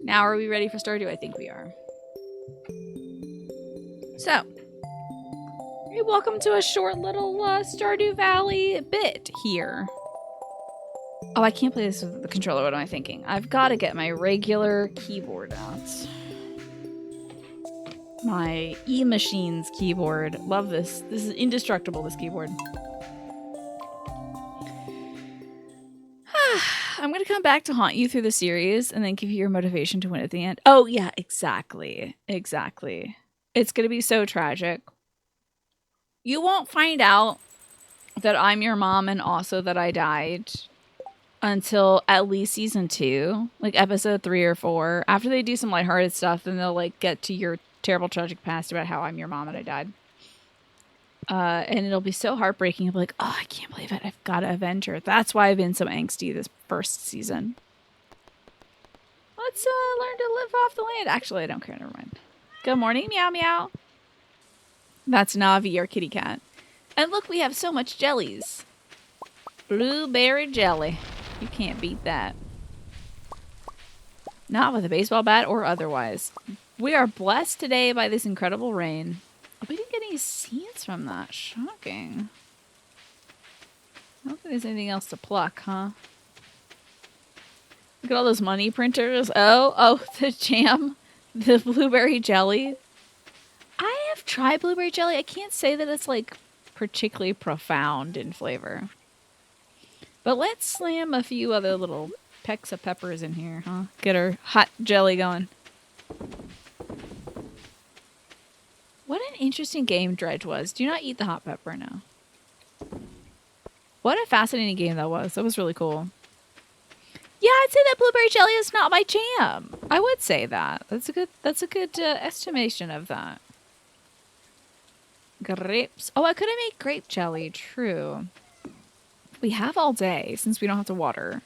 Now are we ready for Stardew? I think we are. So, hey, welcome to a short little Stardew Valley bit here. Oh, I can't play this with the controller. What am I thinking? I've got to get my regular keyboard out. My E-Machines keyboard. Love this. This is indestructible, this keyboard. I'm going to come back to haunt you through the series and then give you your motivation to win at the end. Oh, yeah, exactly. Exactly. It's going to be so tragic. You won't find out that I'm your mom and also that I died until at least season 2, like episode 3 or 4. After they do some lighthearted stuff, then they'll like get to your terrible tragic past about how I'm your mom and I died. And it'll be so heartbreaking. I'll be like, oh, I can't believe it. I've got to avenge her. That's why I've been so angsty this first season. Let's learn to live off the land. Actually, I don't care. Never mind. Good morning, meow meow. That's Navi, our kitty cat. And look, we have so much jellies. Blueberry jelly. You can't beat that. Not with a baseball bat or otherwise. We are blessed today by this incredible rain. We didn't get any seeds from that. Shocking. I don't think there's anything else to pluck, huh? Look at all those money printers. Oh, the jam. The blueberry jelly. I have tried blueberry jelly. I can't say that it's like particularly profound in flavor. But let's slam a few other little pecks of peppers in here, huh? Get our hot jelly going. What an interesting game Dredge was. Do not eat the hot pepper now. What a fascinating game that was. That was really cool. Yeah, I'd say that blueberry jelly is not my jam. I would say that. That's a good estimation of that. Grapes. Oh, I could have made grape jelly. True. We have all day since we don't have to water.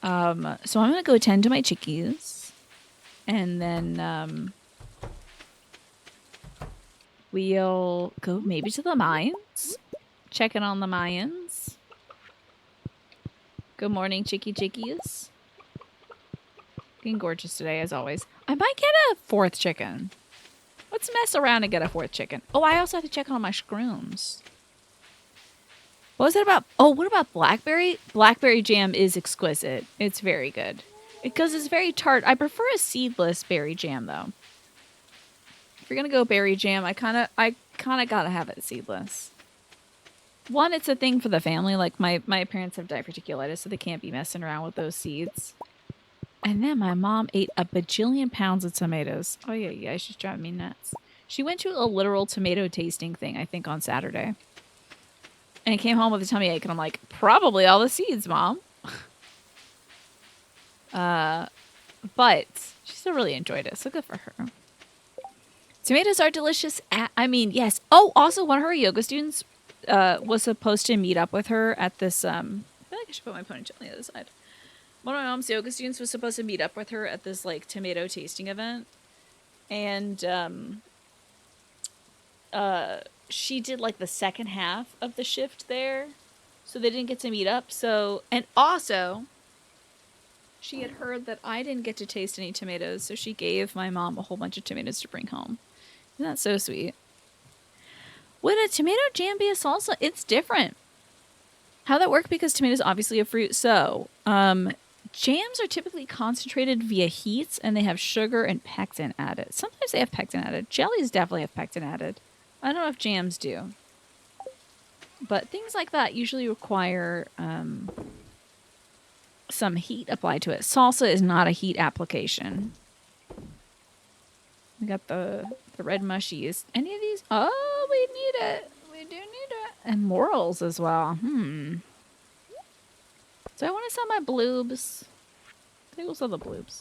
So I'm gonna go tend to my chickies, and then we'll go maybe to the mines. Check in on the mines. Good morning, chickies. Looking gorgeous today, as always. I might get a 4th chicken. Let's mess around and get a 4th chicken. Oh, I also have to check on my shrooms. What was it about? Oh, what about blackberry? Blackberry jam is exquisite. It's very good. Because it's very tart. I prefer a seedless berry jam, though. If you're going to go berry jam, I kind of got to have it seedless. One, it's a thing for the family. Like, my parents have diverticulitis, so they can't be messing around with those seeds. And then my mom ate a bajillion pounds of tomatoes. Oh, yeah, she's driving me nuts. She went to a literal tomato tasting thing, I think, on Saturday. And came home with a tummy ache, and I'm like, probably all the seeds, Mom. But she still really enjoyed it, so good for her. Tomatoes are delicious. Yes. Oh, also, one of her yoga students was supposed to meet up with her at this. I feel like I should put my ponytail on the other side. One of my mom's yoga students was supposed to meet up with her at this like tomato tasting event, and she did like the second half of the shift there, so they didn't get to meet up. So, and also, she had heard that I didn't get to taste any tomatoes, so she gave my mom a whole bunch of tomatoes to bring home. Isn't that so sweet? Would a tomato jam be a salsa? It's different. How'd that work? Because tomatoes obviously a fruit. So, jams are typically concentrated via heat, and they have sugar and pectin added. Sometimes they have pectin added. Jellies definitely have pectin added. I don't know if jams do. But things like that usually require some heat applied to it. Salsa is not a heat application. We got the red mushies. Any of these? Oh, we need it. We do need it. And morals as well. So I want to sell my bloobs. I think we'll sell the bloobs.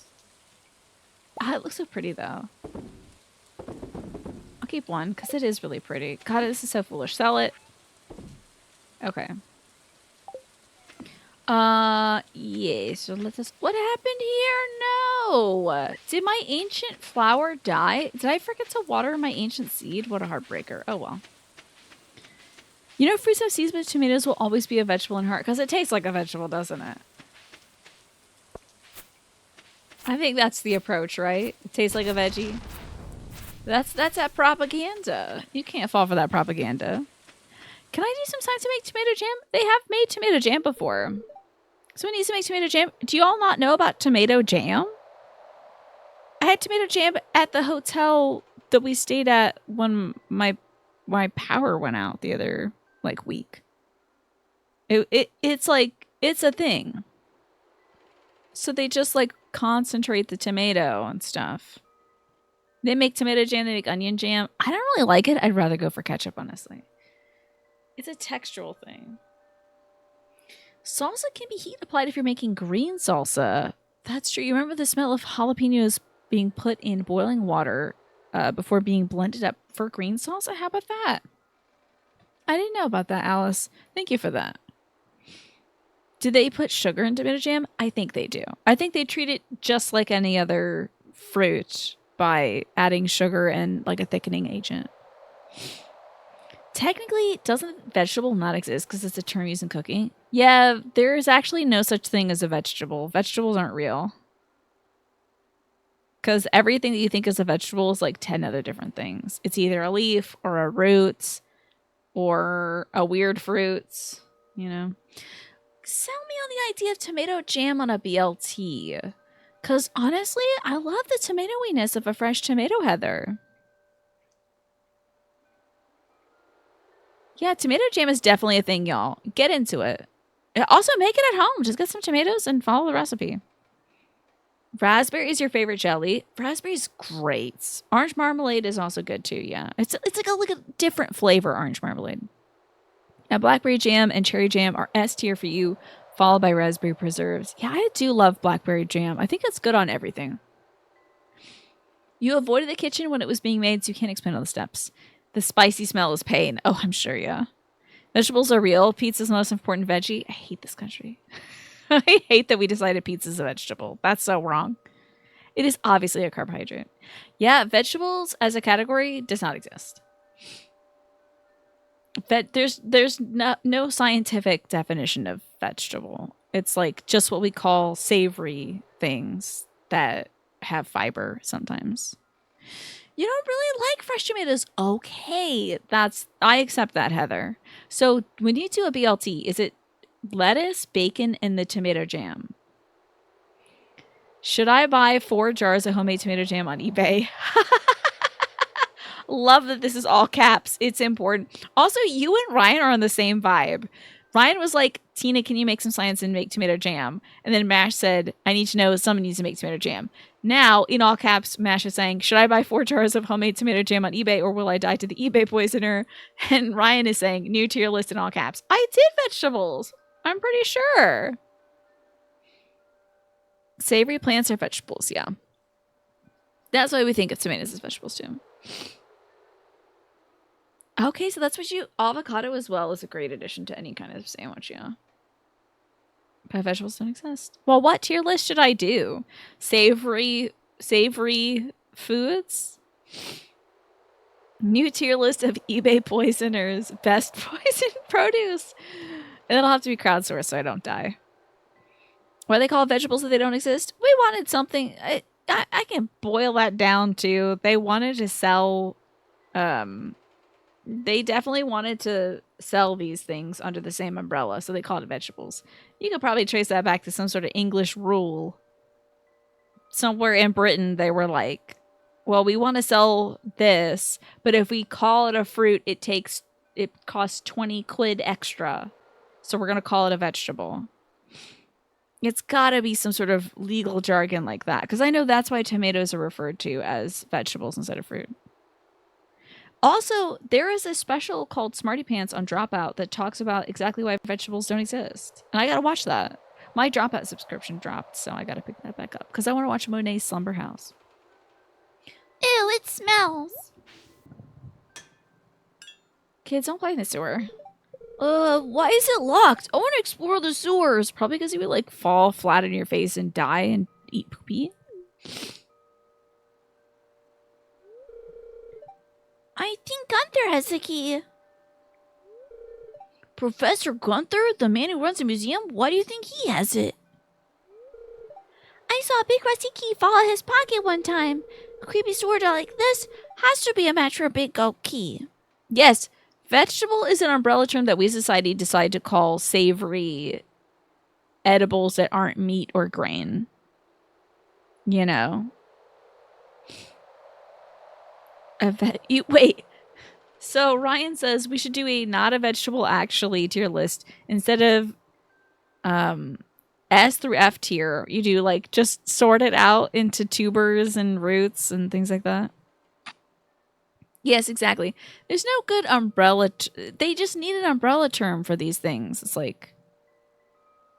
It looks so pretty, though. I'll keep one, because it is really pretty. God, this is so foolish. Sell it. Okay. Yeah, so let us... What happened here? No! Did my ancient flower die? Did I forget to water my ancient seed? What a heartbreaker. Oh, well. You know, fruits have seeds, but tomatoes will always be a vegetable in heart, because it tastes like a vegetable, doesn't it? I think that's the approach, right? It tastes like a veggie. That's that propaganda. You can't fall for that propaganda. Can I do some science to make tomato jam? They have made tomato jam before. Someone needs to make tomato jam. Do you all not know about tomato jam? I had tomato jam at the hotel that we stayed at when my power went out the other week. It's like it's a thing. So they just concentrate the tomato and stuff. They make tomato jam, they make onion jam. I don't really like it. I'd rather go for ketchup, honestly. It's a textural thing. Salsa can be heat applied if you're making green salsa. That's true. You remember the smell of jalapenos being put in boiling water before being blended up for green salsa? How about that? I didn't know about that, Alice. Thank you for that. Do they put sugar in tomato jam? I think they do. I think they treat it just like any other fruit by adding sugar and a thickening agent. Technically, doesn't vegetable not exist because it's a term used in cooking? Yeah, there is actually no such thing as a vegetable. Vegetables aren't real. Because everything that you think is a vegetable is 10 other different things. It's either a leaf or a root or a weird fruit, you know. Sell me on the idea of tomato jam on a BLT. Because honestly, I love the tomatoiness of a fresh tomato, Heather. Yeah, tomato jam is definitely a thing, y'all. Get into it. Also, make it at home. Just get some tomatoes and follow the recipe. Raspberry is your favorite jelly. Raspberry's great. Orange marmalade is also good too, yeah. It's like a different flavor, orange marmalade. Now, blackberry jam and cherry jam are S tier for you, followed by raspberry preserves. Yeah, I do love blackberry jam. I think it's good on everything. You avoided the kitchen when it was being made, so you can't explain all the steps. The spicy smell is pain. Oh, I'm sure, yeah. Vegetables are real. Pizza's the most important veggie. I hate this country. I hate that we decided pizza's a vegetable. That's so wrong. It is obviously a carbohydrate. Yeah, vegetables as a category does not exist. There's no scientific definition of vegetable. It's just what we call savory things that have fiber sometimes. You don't really like fresh tomatoes. Okay, I accept that, Heather. So when you do a BLT, is it lettuce, bacon, and the tomato jam? Should I buy 4 jars of homemade tomato jam on eBay? Love that this is all caps. It's important. Also, you and Ryan are on the same vibe. Ryan was like, Tina, can you make some science and make tomato jam? And then Mash said, I need to know someone needs to make tomato jam. Now, in all caps, Mash is saying, should I buy 4 jars of homemade tomato jam on eBay or will I die to the eBay poisoner? And Ryan is saying, new to your list in all caps. I did vegetables. I'm pretty sure. Savory plants are vegetables, yeah. That's why we think of tomatoes as vegetables too. Okay, so that's what avocado as well is a great addition to any kind of sandwich, yeah. But vegetables don't exist. Well, what tier list should I do? Savory foods? New tier list of eBay poisoners. Best poison produce. And it'll have to be crowdsourced so I don't die. What do they call vegetables that they don't exist? We wanted something. I can boil that down too. They wanted to sell... They definitely wanted to sell these things under the same umbrella, so they called it vegetables. You could probably trace that back to some sort of English rule. Somewhere in Britain, they were like, well, we want to sell this, but if we call it a fruit, it costs 20 quid extra. So we're going to call it a vegetable. It's got to be some sort of legal jargon like that, because I know that's why tomatoes are referred to as vegetables instead of fruit. Also, there is a special called Smarty Pants on Dropout that talks about exactly why vegetables don't exist. And I gotta watch that. My Dropout subscription dropped, so I gotta pick that back up. Because I want to watch Monet's Slumber House. Ew, it smells. Kids, don't play in the sewer. Why is it locked? I want to explore the sewers. Probably because you would, fall flat on your face and die and eat poopy. I think Gunther has the key. Professor Gunther, the man who runs a museum? Why do you think he has it? I saw a big rusty key fall out of his pocket one time. A creepy sword like this has to be a match for a big gold key. Yes, vegetable is an umbrella term that we as a society decide to call savory edibles that aren't meat or grain. You know. Wait. So Ryan says we should do a not a vegetable actually tier list instead of S through F tier. You do like just sort it out into tubers and roots and things like that. Yes, exactly. There's no good umbrella. They just need an umbrella term for these things. It's like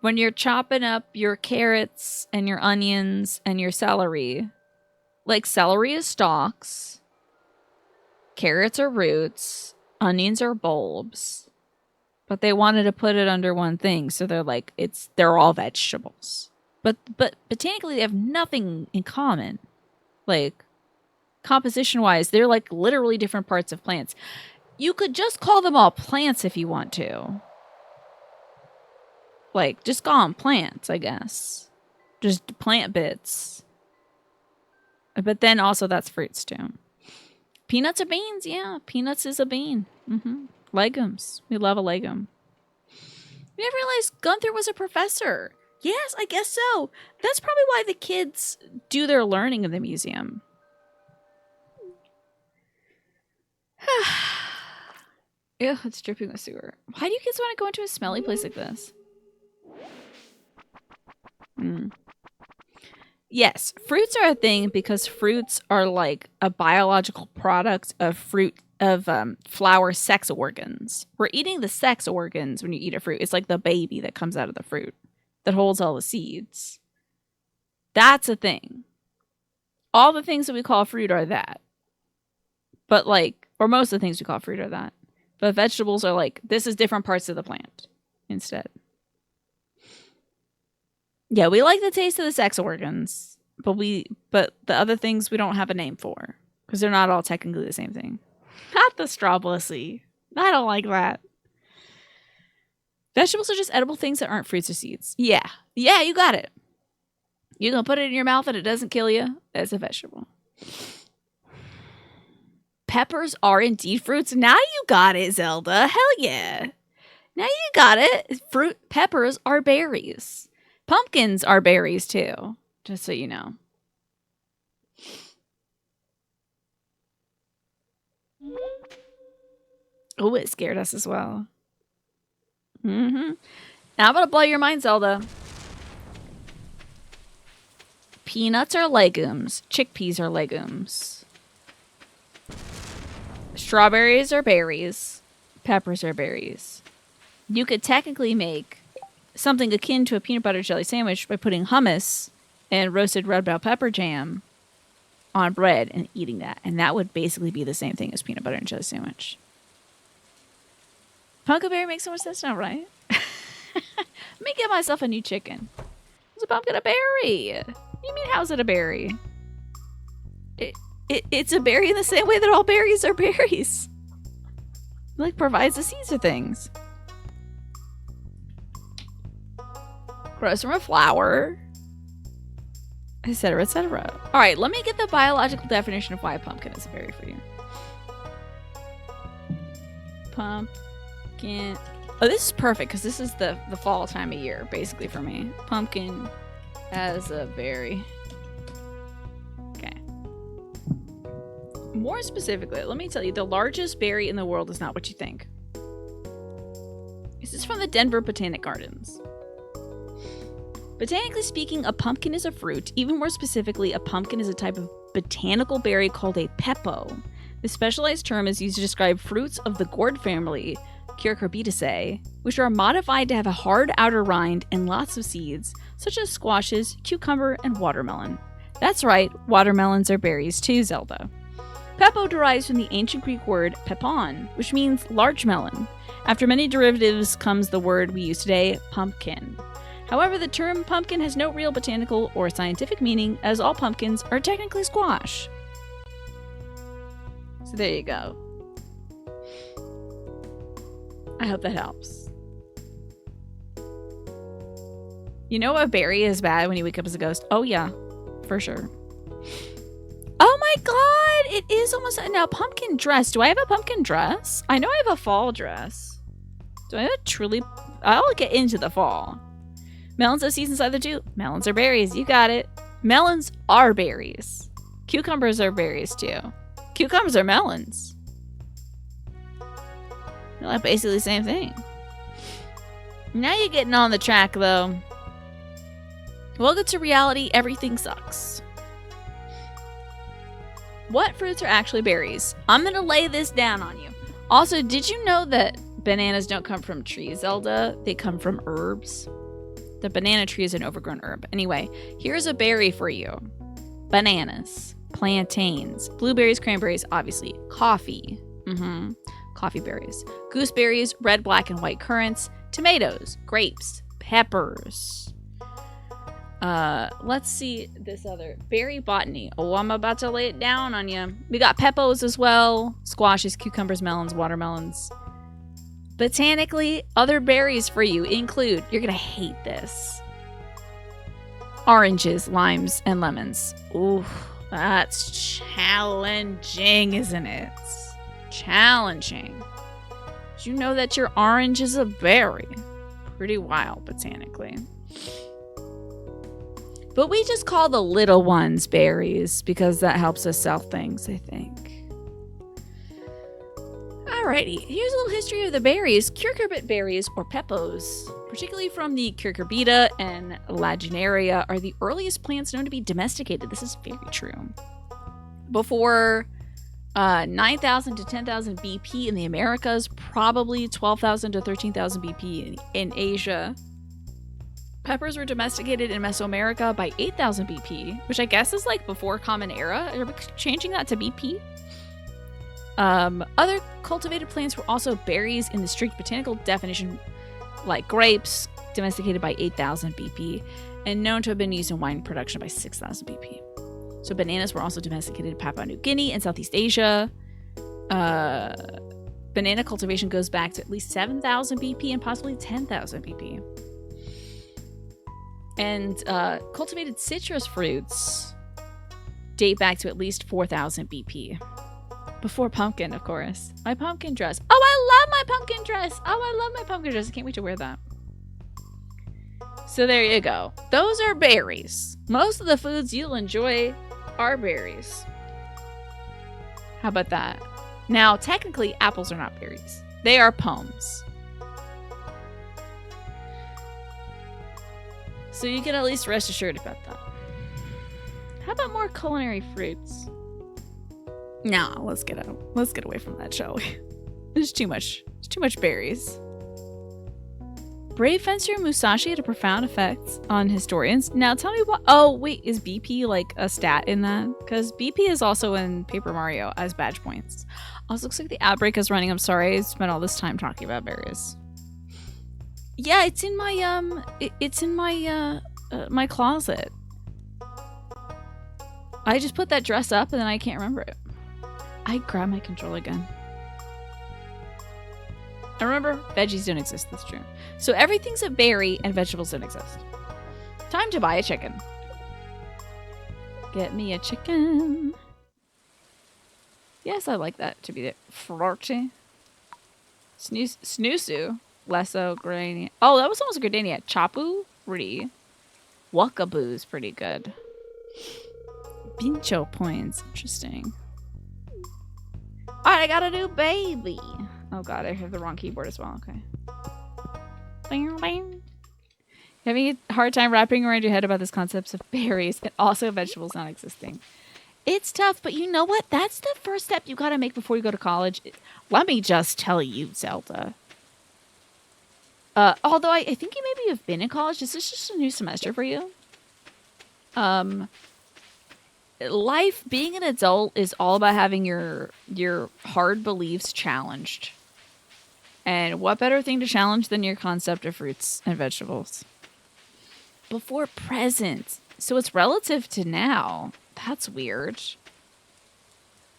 when you're chopping up your carrots and your onions and your celery. Like celery is stalks, carrots are roots, onions are bulbs. But they wanted to put it under one thing, so they're like they're all vegetables. But botanically they have nothing in common. Like composition wise, they're like literally different parts of plants. You could just call them all plants if you want to. Like just call them plants, I guess. Just plant bits. But then also that's fruits too. Peanuts are beans, yeah. Peanuts is a bean. Legumes. We love a legume. We never realized Gunther was a professor. Yes, I guess so. That's probably why the kids do their learning in the museum. Ew, it's dripping with sewer. Why do you kids want to go into a smelly place like this? Yes, fruits are a thing because fruits are like a biological product of flower sex organs. We're eating the sex organs when you eat a fruit. It's like the baby that comes out of the fruit that holds all the seeds. That's a thing. All the things that we call fruit are that. But like, or most of the things we call fruit are that. But vegetables are like, this is different parts of the plant instead. Yeah, we like the taste of the sex organs, but the other things we don't have a name for because they're not all technically the same thing. Not the strawblissy. I don't like that. Vegetables are just edible things that aren't fruits or seeds. Yeah, you got it. You gonna put it in your mouth and it doesn't kill you? That's a vegetable. Peppers are indeed fruits. Now you got it, Zelda. Hell yeah. Now you got it. Peppers are berries. Pumpkins are berries too, just so you know. Oh, it scared us as well. Now I'm gonna blow your mind, Zelda. Peanuts are legumes. Chickpeas are legumes. Strawberries are berries. Peppers are berries. You could technically make something akin to a peanut butter jelly sandwich by putting hummus and roasted red bell pepper jam on bread and eating that. And that would basically be the same thing as peanut butter and jelly sandwich. Pumpkinberry makes so much sense now, right? Let me get myself a new chicken. It's a pumpkin a berry. You mean how's it a berry? It's a berry in the same way that all berries are berries. It, like provides the seeds of things. Grows from a flower, etc., etc. All right, let me get the biological definition of why a pumpkin is a berry for you. Pumpkin. Oh, this is perfect because this is the fall time of year, basically for me. Pumpkin as a berry. Okay. More specifically, let me tell you, the largest berry in the world is not what you think. This is from the Denver Botanic Gardens. Botanically speaking, a pumpkin is a fruit. Even more specifically, a pumpkin is a type of botanical berry called a pepo. This specialized term is used to describe fruits of the gourd family, Cucurbitaceae, which are modified to have a hard outer rind and lots of seeds, such as squashes, cucumber, and watermelon. That's right, watermelons are berries too, Zelda. Pepo derives from the ancient Greek word pepon, which means large melon. After many derivatives comes the word we use today, pumpkin. However, the term pumpkin has no real botanical or scientific meaning, as all pumpkins are technically squash. So there you go. I hope that helps. You know a berry is bad when you wake up as a ghost? Oh, yeah. For sure. Oh my god! It is almost... Now, pumpkin dress. Do I have a pumpkin dress? I know I have a fall dress. Do I have a truly... I'll get into the fall. Melons have seasons either too. Melons are berries. You got it. Melons are berries. Cucumbers are berries too. Cucumbers are melons. They're like basically the same thing. Now you're getting on the track though. Welcome to reality. Everything sucks. What fruits are actually berries? I'm going to lay this down on you. Also, did you know that bananas don't come from trees, Zelda? They come from herbs. The banana tree is an overgrown herb. Anyway, here's a berry for you. Bananas, plantains, blueberries, cranberries, obviously, coffee. Coffee berries. Gooseberries, red, black, and white currants, tomatoes, grapes, peppers. Let's see this other berry botany. Oh, I'm about to lay it down on you. We got peppos as well, squashes, cucumbers, melons, watermelons. Botanically, other berries for you include, you're gonna hate this, oranges, limes, and lemons. Ooh, that's challenging, isn't it? Challenging. Did you know that your orange is a berry? Pretty wild, botanically. But we just call the little ones berries because that helps us sell things, I think. Alrighty, here's a little history of the berries. Cucurbit berries, or peppos, particularly from the Cucurbita and Lagenaria, are the earliest plants known to be domesticated. This is very true. Before 9,000 to 10,000 BP in the Americas, probably 12,000 to 13,000 BP in Asia. Peppers were domesticated in Mesoamerica by 8,000 BP, which I guess is like before Common Era. Are we changing that to BP? Other cultivated plants were also berries in the strict botanical definition, like grapes, domesticated by 8,000 BP, and known to have been used in wine production by 6,000 BP. So bananas were also domesticated in Papua New Guinea and Southeast Asia. Banana cultivation goes back to at least 7,000 BP and possibly 10,000 BP. And cultivated citrus fruits date back to at least 4,000 BP. Before pumpkin, of course. My pumpkin dress. Oh, I love my pumpkin dress. Oh, I love my pumpkin dress. I can't wait to wear that. So there you go. Those are berries. Most of the foods you'll enjoy are berries. How about that? Now, technically, apples are not berries. They are pomes. So you can at least rest assured about that. How about more culinary fruits? Nah, let's get away from that, shall we? There's too much berries. Brave fencer Musashi had a profound effect on historians. Now tell me what... Oh, wait, is BP like a stat in that? Because BP is also in Paper Mario as badge points. Also, looks like the outbreak is running. I'm sorry I spent all this time talking about berries. Yeah, it's in my, my closet. I just put that dress up and then I can't remember it. I grabbed my controller again. I remember veggies don't exist, that's true. So everything's a berry and vegetables don't exist. Time to buy a chicken. Get me a chicken. Yes, I like that to be the frorty. Snoosu. Lesso, Gradania. Oh, that was almost a Gradania. Chapu? Pretty. Wakaboo's pretty good. Pincho points. Interesting. Alright, I got a new baby. Oh god, I have the wrong keyboard as well. Okay. Bing, bing. Having a hard time wrapping around your head about this concept of berries and also vegetables not existing. It's tough, but you know what? That's the first step you gotta make before you go to college. Let me just tell you, Zelda. Although I think you maybe have been in college. This is just a new semester for you. Life, being an adult, is all about having your hard beliefs challenged. And what better thing to challenge than your concept of fruits and vegetables? Before present. So it's relative to now. That's weird.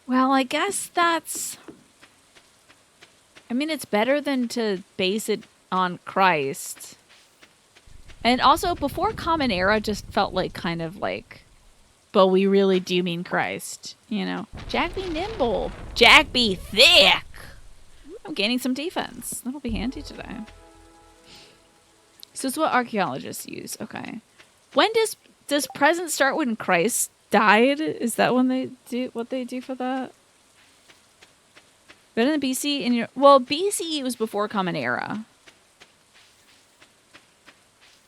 Well, I guess that's... I mean, it's better than to base it on Christ. And also, before Common Era just felt like kind of like, but we really do mean Christ, you know? Jack be nimble. Jack be thick. I'm gaining some defense. That'll be handy today. So it's what archaeologists use. Okay. When does present start when Christ died? Is that when they do what they do for that? But in the BC in your BCE was before Common Era.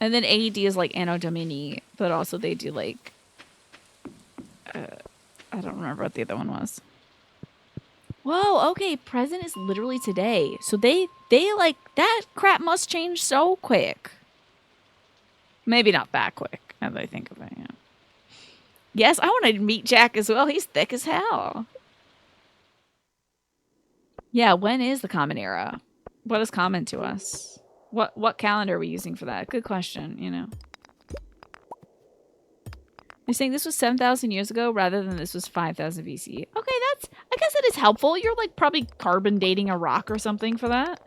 And then AD is like Anno Domini, but also they do like I don't remember what the other one was. Whoa, okay, present is literally today. So they like that crap must change so quick. Maybe not that quick, now that I think of it, yeah. Yes, I want to meet Jack as well. He's thick as hell. Yeah, when is the Common Era? What is common to us? What calendar are we using for that? Good question, you know. You're saying this was 7,000 years ago rather than this was 5,000 BC. Okay, I guess that is helpful. You're like probably carbon dating a rock or something for that.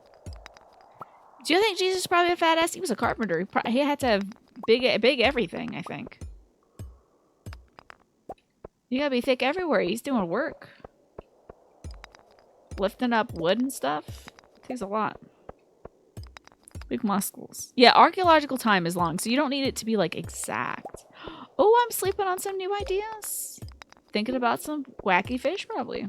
Do you think Jesus is probably a fat ass? He was a carpenter. He had to have big everything, I think. You gotta be thick everywhere. He's doing work. Lifting up wood and stuff. It takes a lot. Big muscles. Yeah, archaeological time is long, so you don't need it to be like exact. Oh, I'm sleeping on some new ideas. Thinking about some wacky fish, probably.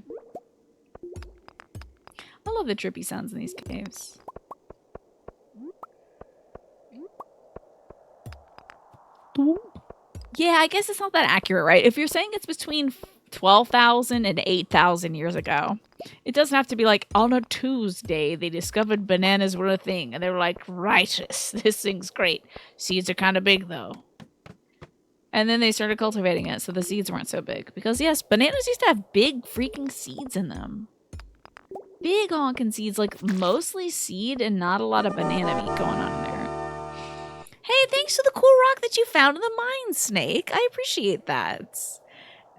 I love the drippy sounds in these caves. Yeah, I guess it's not that accurate, right? If you're saying it's between 12,000 and 8,000 years ago, it doesn't have to be like on a Tuesday they discovered bananas were a thing and they were like, righteous, this thing's great. Seeds are kind of big though. And then they started cultivating it so the seeds weren't so big. Because yes, bananas used to have big freaking seeds in them. Big honking seeds, like mostly seed and not a lot of banana meat going on in there. Hey, thanks to the cool rock that you found in the mine, Snake. I appreciate that.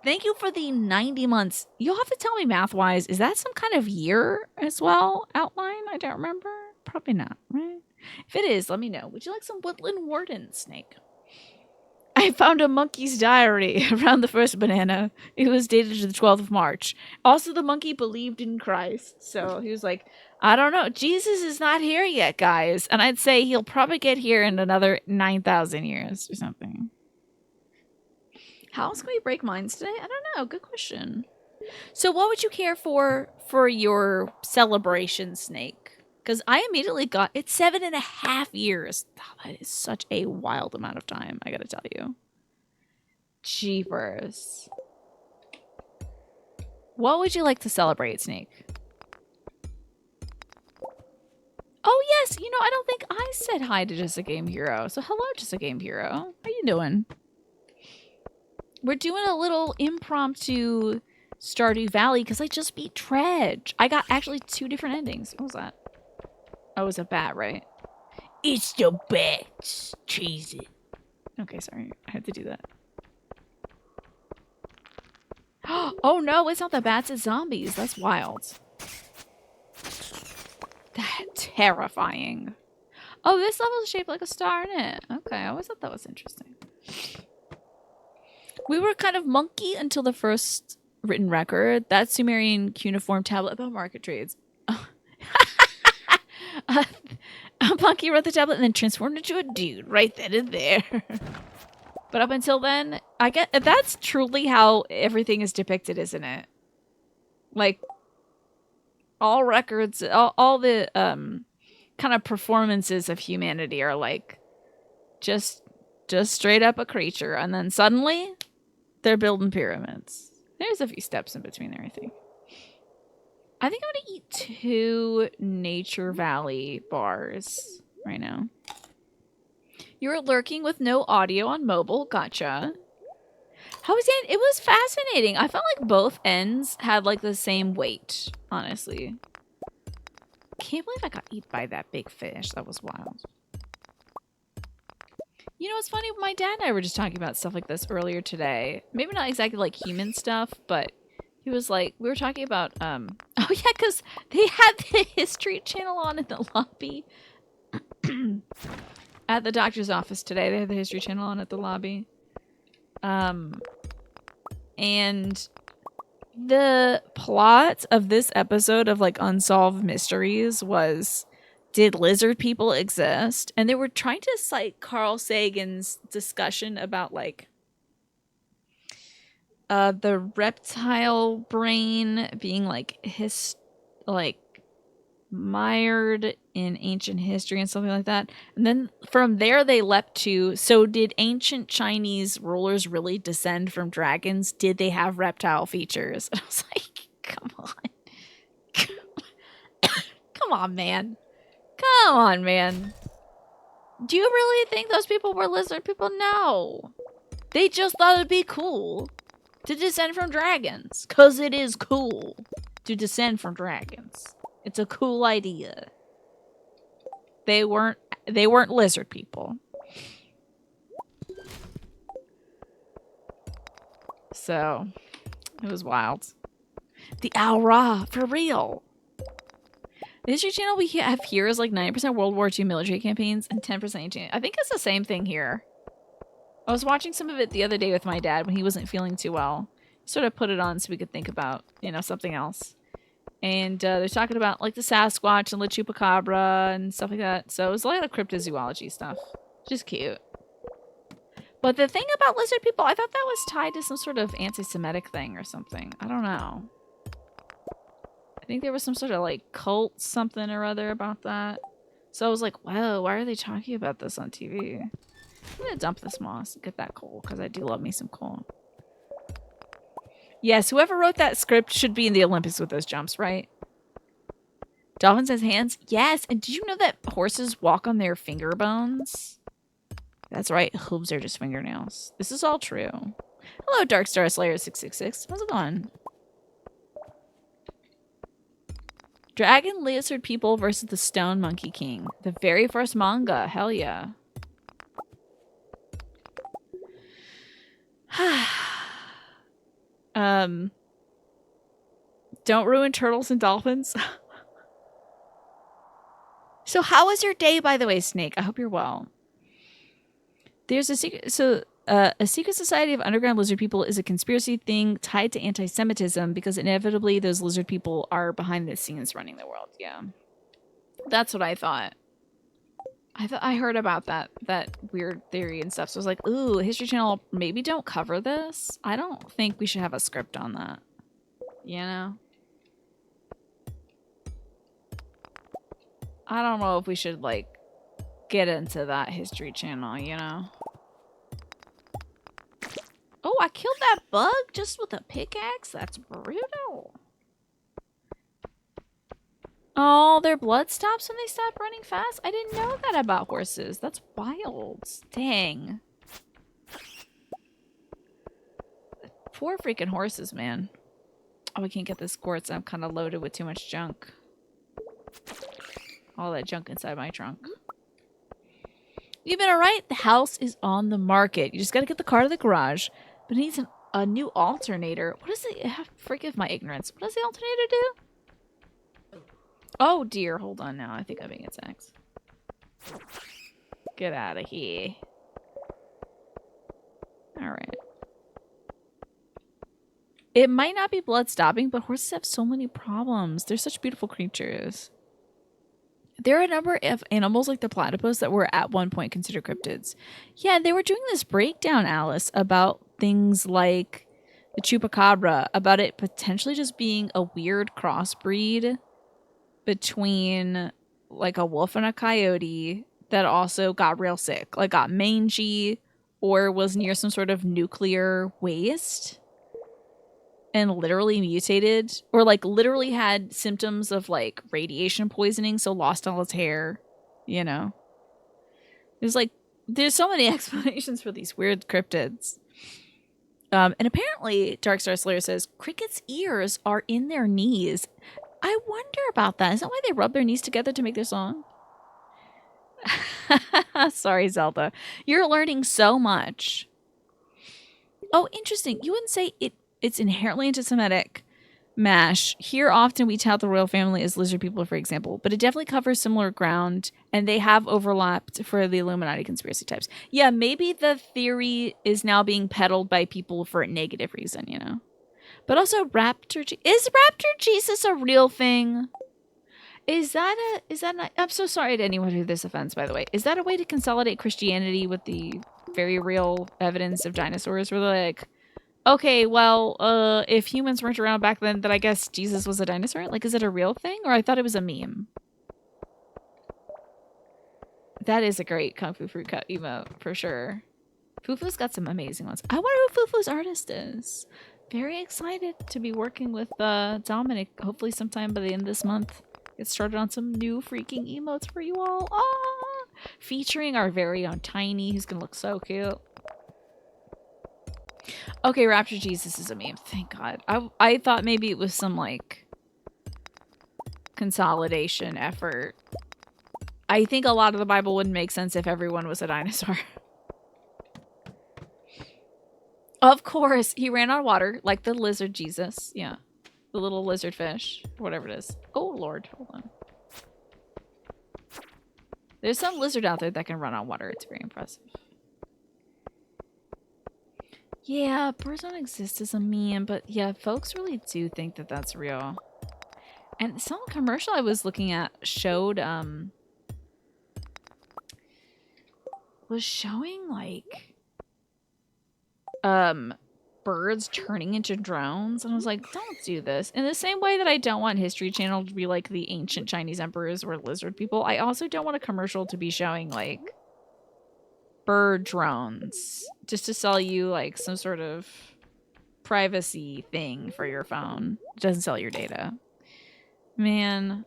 Thank you for the 90 months. You'll have to tell me math-wise, is that some kind of year as well? Outline? I don't remember. Probably not, right? If it is, let me know. Would you like some woodland warden, Snake? I found a monkey's diary around the first banana. It was dated to the 12th of March. Also, the monkey believed in Christ. So he was like, I don't know. Jesus is not here yet, guys. And I'd say he'll probably get here in another 9,000 years or something. How else can we break minds today? I don't know. Good question. So what would you care for your celebration, Snake? Because I immediately got... It's 7.5 years. Oh, that is such a wild amount of time, I gotta tell you. Jeepers. What would you like to celebrate, Snake? Oh, yes. You know, I don't think I said hi to Just a Game Hero. So hello, Just a Game Hero. How you doing? We're doing a little impromptu Stardew Valley because I just beat Dredge. I got actually 2 different endings. What was that? Oh, it was a bat, right? It's the bats. Cheese it. Okay, sorry. I had to do that. Oh no, it's not the bats, it's zombies. That's wild. That's terrifying. Oh, this level is shaped like a star in it. Okay, I always thought that was interesting. We were kind of monkey until the first written record. That Sumerian cuneiform tablet about market trades. A monkey wrote the tablet and then transformed into a dude right then and there. But up until then, I get that's truly how everything is depicted, isn't it? Like all records, all the kind of performances of humanity are like just straight up a creature, and then suddenly they're building pyramids. There's a few steps in between there, I think. I think I'm gonna eat 2 Nature Valley bars right now. You're lurking with no audio on mobile. Gotcha. How was it? It was fascinating. I felt like both ends had like the same weight, honestly. Can't believe I got eaten by that big fish. That was wild. You know, it's funny. My dad and I were just talking about stuff like this earlier today. Maybe not exactly like human stuff, but he was like, we were talking about, oh yeah, because they had the History Channel on in the lobby. at the doctor's office today. They have the History Channel on at the lobby. And the plot of this episode of like Unsolved Mysteries was, did lizard people exist? And they were trying to cite Carl Sagan's discussion about like the reptile brain being like mired in ancient history and something like that. And then from there they leapt to, so did ancient Chinese rulers really descend from dragons? Did they have reptile features? And I was like, come on. Come on, man. Come on, man. Do you really think those people were lizard people? No. They just thought it'd be cool to descend from dragons. Because it is cool to descend from dragons. It's a cool idea. They weren't lizard people. So, it was wild. The Owl Ra, for real. The History Channel we have here is like 90% World War II military campaigns and 10% ancient. I think it's the same thing here. I was watching some of it the other day with my dad when he wasn't feeling too well. Sort of put it on so we could think about, something else. And they're talking about like the Sasquatch and the Chupacabra and stuff like that. So it was a lot of cryptozoology stuff. Just cute. But the thing about lizard people, I thought that was tied to some sort of anti-Semitic thing or something. I don't know. I think there was some sort of like cult something or other about that. So I was like, whoa, why are they talking about this on TV? I'm going to dump this moss and get that coal because I do love me some coal. Yes, whoever wrote that script should be in the Olympics with those jumps, right? Dolphins has hands? Yes. And did you know that horses walk on their finger bones? That's right. Hooves are just fingernails. This is all true. Hello, Dark Star Slayer 666. How's it going? Dragon Lizard People versus the Stone Monkey King. The very first manga. Hell yeah. Don't ruin turtles and dolphins. So how was your day, by the way, Snake? I hope you're well. There's a secret. So a secret society of underground lizard people is a conspiracy thing tied to anti-Semitism because inevitably those lizard people are behind the scenes running the world. Yeah, that's what I thought. I heard about that weird theory and stuff. So I was like, ooh, History Channel, maybe don't cover this. I don't think we should have a script on that. You know? I don't know if we should, like, get into that History Channel, you know? Oh, I killed that bug just with a pickaxe? That's brutal. Oh, their blood stops when they stop running fast? I didn't know that about horses. That's wild. Dang. Poor freaking horses, man. Oh, I can't get this quartz. I'm kind of loaded with too much junk. All that junk inside my trunk. You've been alright. The house is on the market. You just gotta get the car to the garage. But it needs a new alternator. What does it... Forgive my ignorance. What does the alternator do? Oh, dear. Hold on now. I think I'm being attacked. Get out of here. Alright. It might not be blood stopping, but horses have so many problems. They're such beautiful creatures. There are a number of animals like the platypus that were at one point considered cryptids. Yeah, they were doing this breakdown, Alice, about things like the chupacabra, about it potentially just being a weird crossbreed between like a wolf and a coyote that also got real sick, like got mangy or was near some sort of nuclear waste and literally mutated, or like literally had symptoms of like radiation poisoning, so lost all its hair, you know. There's so many explanations for these weird cryptids. And apparently, Darkstar Slayer says crickets' ears are in their knees. I wonder about that. Is that why they rub their knees together to make their song? Sorry, Zelda. You're learning so much. Oh, interesting. You wouldn't say it's inherently anti-Semitic, Mash. Here often we tout the royal family as lizard people, for example, but it definitely covers similar ground, and they have overlapped for the Illuminati conspiracy types. Yeah, maybe the theory is now being peddled by people for a negative reason, you know? But also is Raptor Jesus a real thing? I'm so sorry to anyone who this offends, by the way. Is that a way to consolidate Christianity with the very real evidence of dinosaurs? Where they're like, okay, well, if humans weren't around back then I guess Jesus was a dinosaur? Like, is it a real thing? Or I thought it was a meme. That is a great Kung Fu Fruit Cut emote, for sure. Fufu's got some amazing ones. I wonder who Fufu's artist is. Very excited to be working with Dominic, hopefully sometime by the end of this month. Get started on some new freaking emotes for you all. Ah! Featuring our very own Tiny, who's gonna look so cute. Okay, Rapture Jesus is a meme. Thank God. I thought maybe it was some, like, consolidation effort. I think a lot of the Bible wouldn't make sense if everyone was a dinosaur. Of course, he ran on water, like the lizard Jesus. Yeah. The little lizard fish, whatever it is. Oh, Lord. Hold on. There's some lizard out there that can run on water. It's very impressive. Yeah, birds don't exist as a meme, but yeah, folks really do think that that's real. And some commercial I was looking at showed, was showing, like, birds turning into drones. And I was like, don't do this. In the same way that I don't want History Channel to be like the ancient Chinese emperors were lizard people, I also don't want a commercial to be showing, like, bird drones just to sell you, like, some sort of privacy thing for your phone. It doesn't sell your data. Man,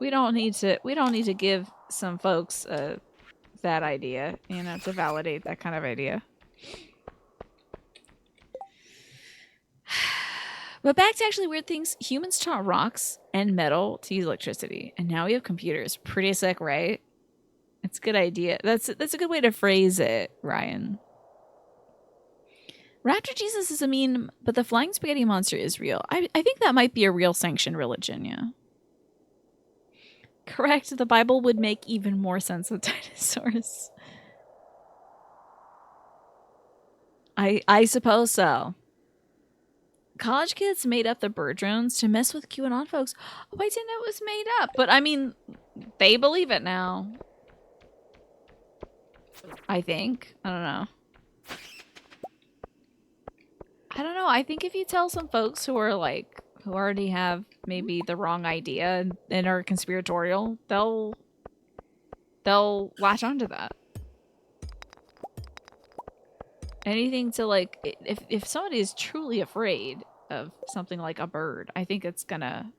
we don't need to give some folks that idea, you know, to validate that kind of idea. But back to actually weird things. Humans taught rocks and metal to use electricity, and now we have computers. Pretty sick, right? It's a good idea. That's a good way to phrase it, Ryan. Raptor Jesus is a meme, but the flying spaghetti monster is real. I think that might be a real sanctioned religion, yeah. Correct. The Bible would make even more sense with dinosaurs. I suppose so. College kids made up the bird drones to mess with QAnon folks. Oh, I didn't know it was made up. But I mean, they believe it now. I think. I don't know. I think if you tell some folks who are like, who already have maybe the wrong idea and are conspiratorial, they'll latch onto that. Anything to, like, if somebody is truly afraid of something like a bird, I think it's gonna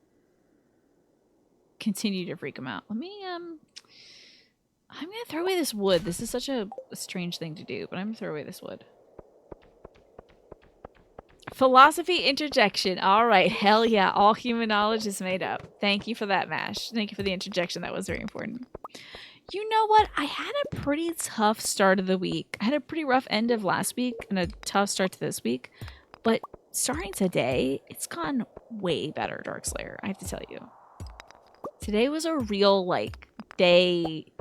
continue to freak them out. Let me, I'm gonna throw away this wood. This is such a strange thing to do, but I'm gonna throw away this wood. Philosophy interjection. All right. Hell yeah. All human knowledge is made up. Thank you for that, Mash. Thank you for the interjection. That was very important. You know what? I had a pretty tough start of the week. I had a pretty rough end of last week and a tough start to this week. But starting today, it's gone way better, Darkslayer. I have to tell you. Today was a real, like, day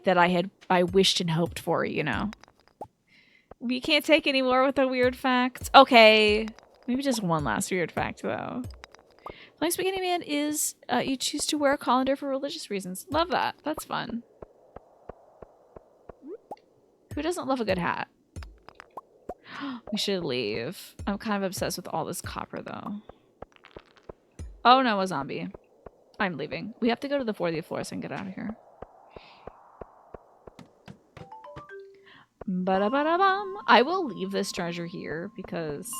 that I wished and hoped for, you know? We can't take any more with a weird fact. Okay. Maybe just one last weird fact, though. Flying Spaghetti Man is, you choose to wear a colander for religious reasons. Love that. That's fun. Who doesn't love a good hat? We should leave. I'm kind of obsessed with all this copper, though. Oh no, a zombie. I'm leaving. We have to go to the 40th floor so I can get out of here. Ba-da-ba-da-bum. I will leave this treasure here because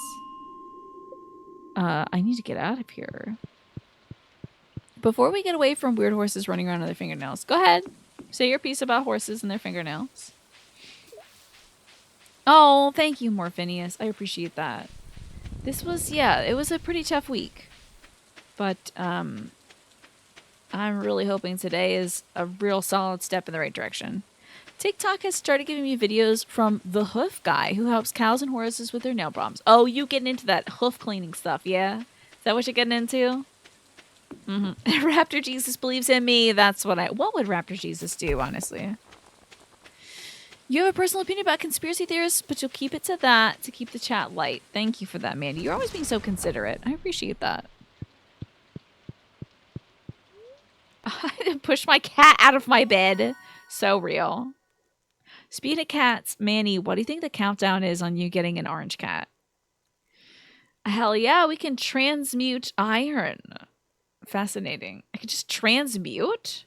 I need to get out of here. Before we get away from weird horses running around on their fingernails, go ahead. Say your piece about horses and their fingernails. Oh, thank you, Morphinius. I appreciate that. This was, yeah, it was a pretty tough week. But I'm really hoping today is a real solid step in the right direction. TikTok has started giving me videos from the hoof guy who helps cows and horses with their nail problems. Oh, you getting into that hoof cleaning stuff, yeah? Is that what you're getting into? Raptor Jesus believes in me. That's what would Raptor Jesus do, honestly? You have a personal opinion about conspiracy theorists, but you'll keep it to that to keep the chat light. Thank you for that, Mandy. You're always being so considerate. I appreciate that. I didn't push my cat out of my bed. So real. Speaking of cats, Manny, what do you think the countdown is on you getting an orange cat? Hell yeah, we can transmute iron. Fascinating. I could just transmute?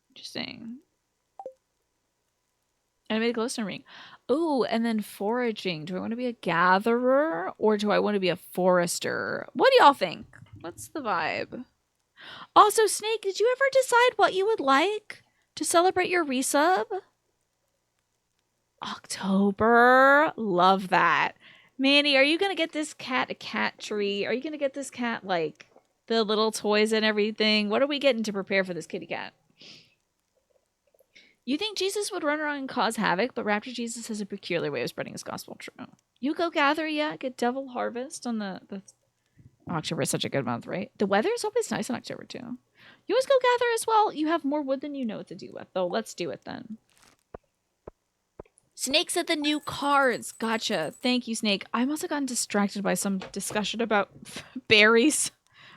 Interesting. And I made a glowstone ring. Ooh, and then foraging. Do I want to be a gatherer or do I want to be a forester? What do y'all think? What's the vibe? Also, Snake, did you ever decide what you would like to celebrate your resub? October. Love that. Manny, are you going to get this cat a cat tree? Are you going to get this cat, like, the little toys and everything? What are we getting to prepare for this kitty cat? You think Jesus would run around and cause havoc, but Raptor Jesus has a peculiar way of spreading his gospel. True. You go gather, yeah, get devil harvest on the October is such a good month, right? The weather is always nice in October, too. You always go gather as well. You have more wood than you know what to do with, though. Let's do it then. Snake said the new cards. Gotcha. Thank you, Snake. I must have gotten distracted by some discussion about berries.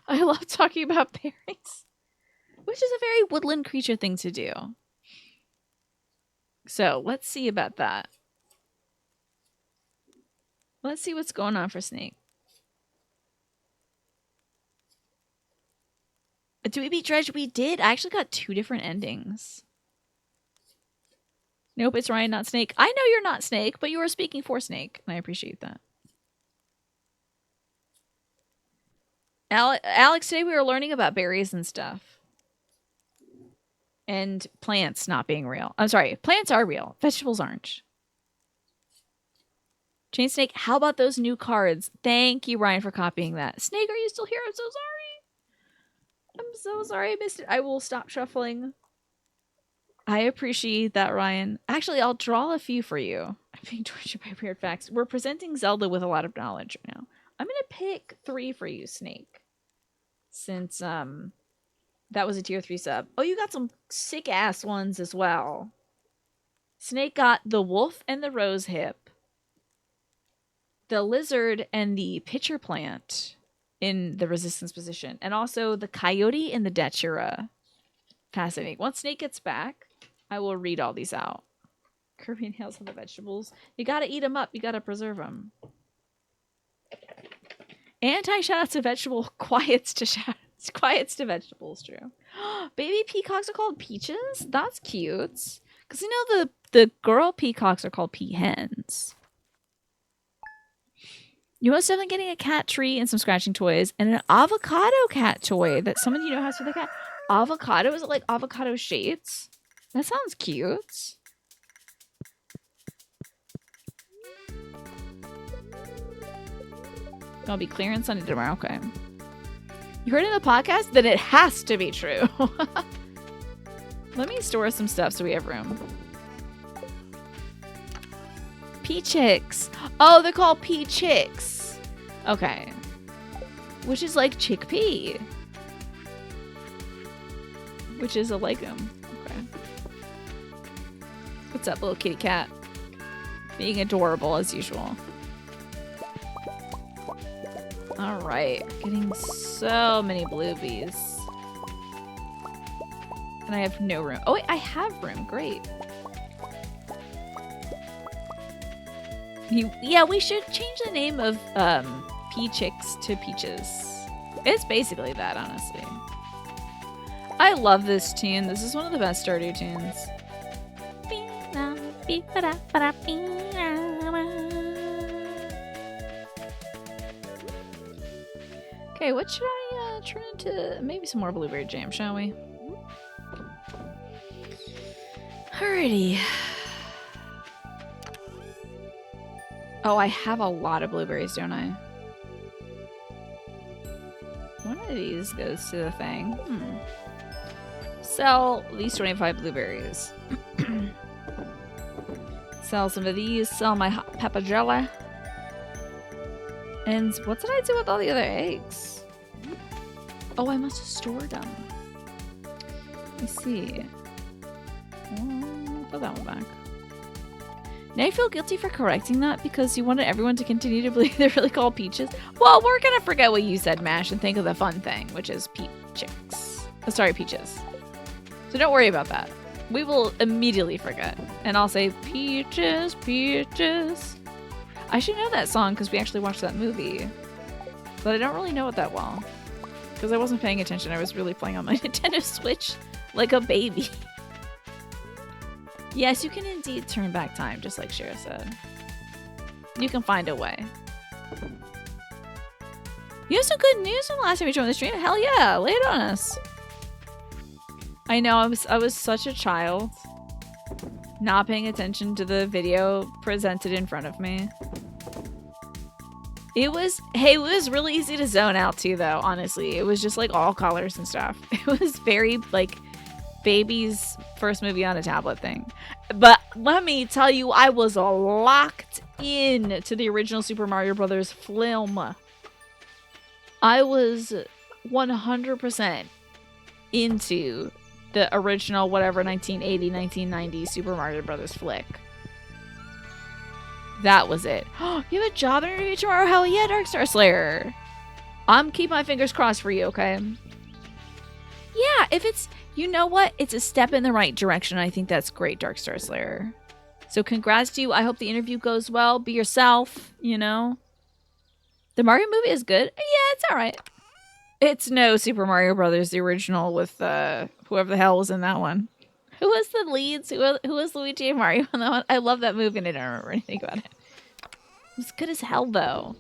I love talking about berries, which is a very woodland creature thing to do. So let's see about that. Let's see what's going on for Snake. Do we beat Dredge? We did. I actually got 2 different endings. Nope, it's Ryan, not Snake. I know you're not Snake, but you are speaking for Snake, and I appreciate that. Alex, today we were learning about berries and stuff. And plants not being real. I'm sorry, plants are real. Vegetables aren't. Chain Snake, how about those new cards? Thank you, Ryan, for copying that. Snake, are you still here? I'm so sorry. I'm so sorry I missed it. I will stop shuffling. I appreciate that, Ryan. Actually, I'll draw a few for you. I'm being tortured by weird facts. We're presenting Zelda with a lot of knowledge right now. I'm going to pick 3 for you, Snake. Since, that was a tier 3 sub. Oh, you got some sick-ass ones as well. Snake got the wolf and the rose hip, the lizard and the pitcher plant in the resistance position, and also the coyote and the datura. Fascinating. Once Snake gets back, I will read all these out. Kirby and Hales have the vegetables. You gotta eat them up. You gotta preserve them. Anti-shoutouts to vegetable, quiets to shoutouts. Quiets to vegetables, true. Baby peacocks are called peaches? That's cute. Because you know the girl peacocks are called peahens. You most definitely getting a cat tree and some scratching toys and an avocado cat toy that someone you know has for the cat. Avocado? Is it like avocado shapes? That sounds cute. I'll be clear and sunny tomorrow. Okay. You heard it in the podcast? Then it has to be true. Let me store some stuff so we have room. Pea chicks. Oh, they're called pea chicks. Okay. Which is like chickpea. Which is a legume. Okay. What's up, little kitty cat? Being adorable as usual. Alright. Getting so many bluebies. And I have no room. Oh, wait, I have room. Great. Yeah, we should change the name of Pea Chicks to Peaches. It's basically that, honestly. I love this tune. This is one of the best Stardew tunes. Okay, what should I turn into? Maybe some more blueberry jam, shall we? Alrighty. Oh, I have a lot of blueberries, don't I? One of these goes to the thing. sell these 25 blueberries. Sell some of these. Sell my hot pepper jelly. And what did I do with all the other eggs? Oh, I must have stored them. Let me see. Put that one back. Now I feel guilty for correcting that because you wanted everyone to continue to believe they're really called peaches. Well, we're gonna forget what you said, Mash, and think of the fun thing, which is peaches. Oh, sorry, peaches. So don't worry about that. We will immediately forget. And I'll say, peaches, peaches. I should know that song because we actually watched that movie. But I don't really know it that well. Because I wasn't paying attention. I was really playing on my Nintendo Switch like a baby. Yes, you can indeed turn back time, just like Shira said. You can find a way. You have some good news from the last time you joined the stream. Hell yeah, lay it on us. I know, I was such a child. Not paying attention to the video presented in front of me. It was really easy to zone out too, though, honestly. It was just like all colors and stuff. It was very like baby's first movie on a tablet thing. But let me tell you, I was locked in to the original Super Mario Brothers film. I was 100% into the original, whatever, 1980, 1990 Super Mario Brothers flick. That was it. You have a job interview tomorrow? Hell yeah, Darkstar Slayer. I'm keep my fingers crossed for you, okay? Yeah, if it's, you know what? It's a step in the right direction. I think that's great, Darkstar Slayer. So congrats to you. I hope the interview goes well. Be yourself, you know? The Mario movie is good. Yeah, it's all right. It's no Super Mario Brothers, the original with whoever the hell was in that one. Who was the leads? Who was Luigi and Mario on that one? I love that movie and I don't remember anything about it. It was good as hell, though.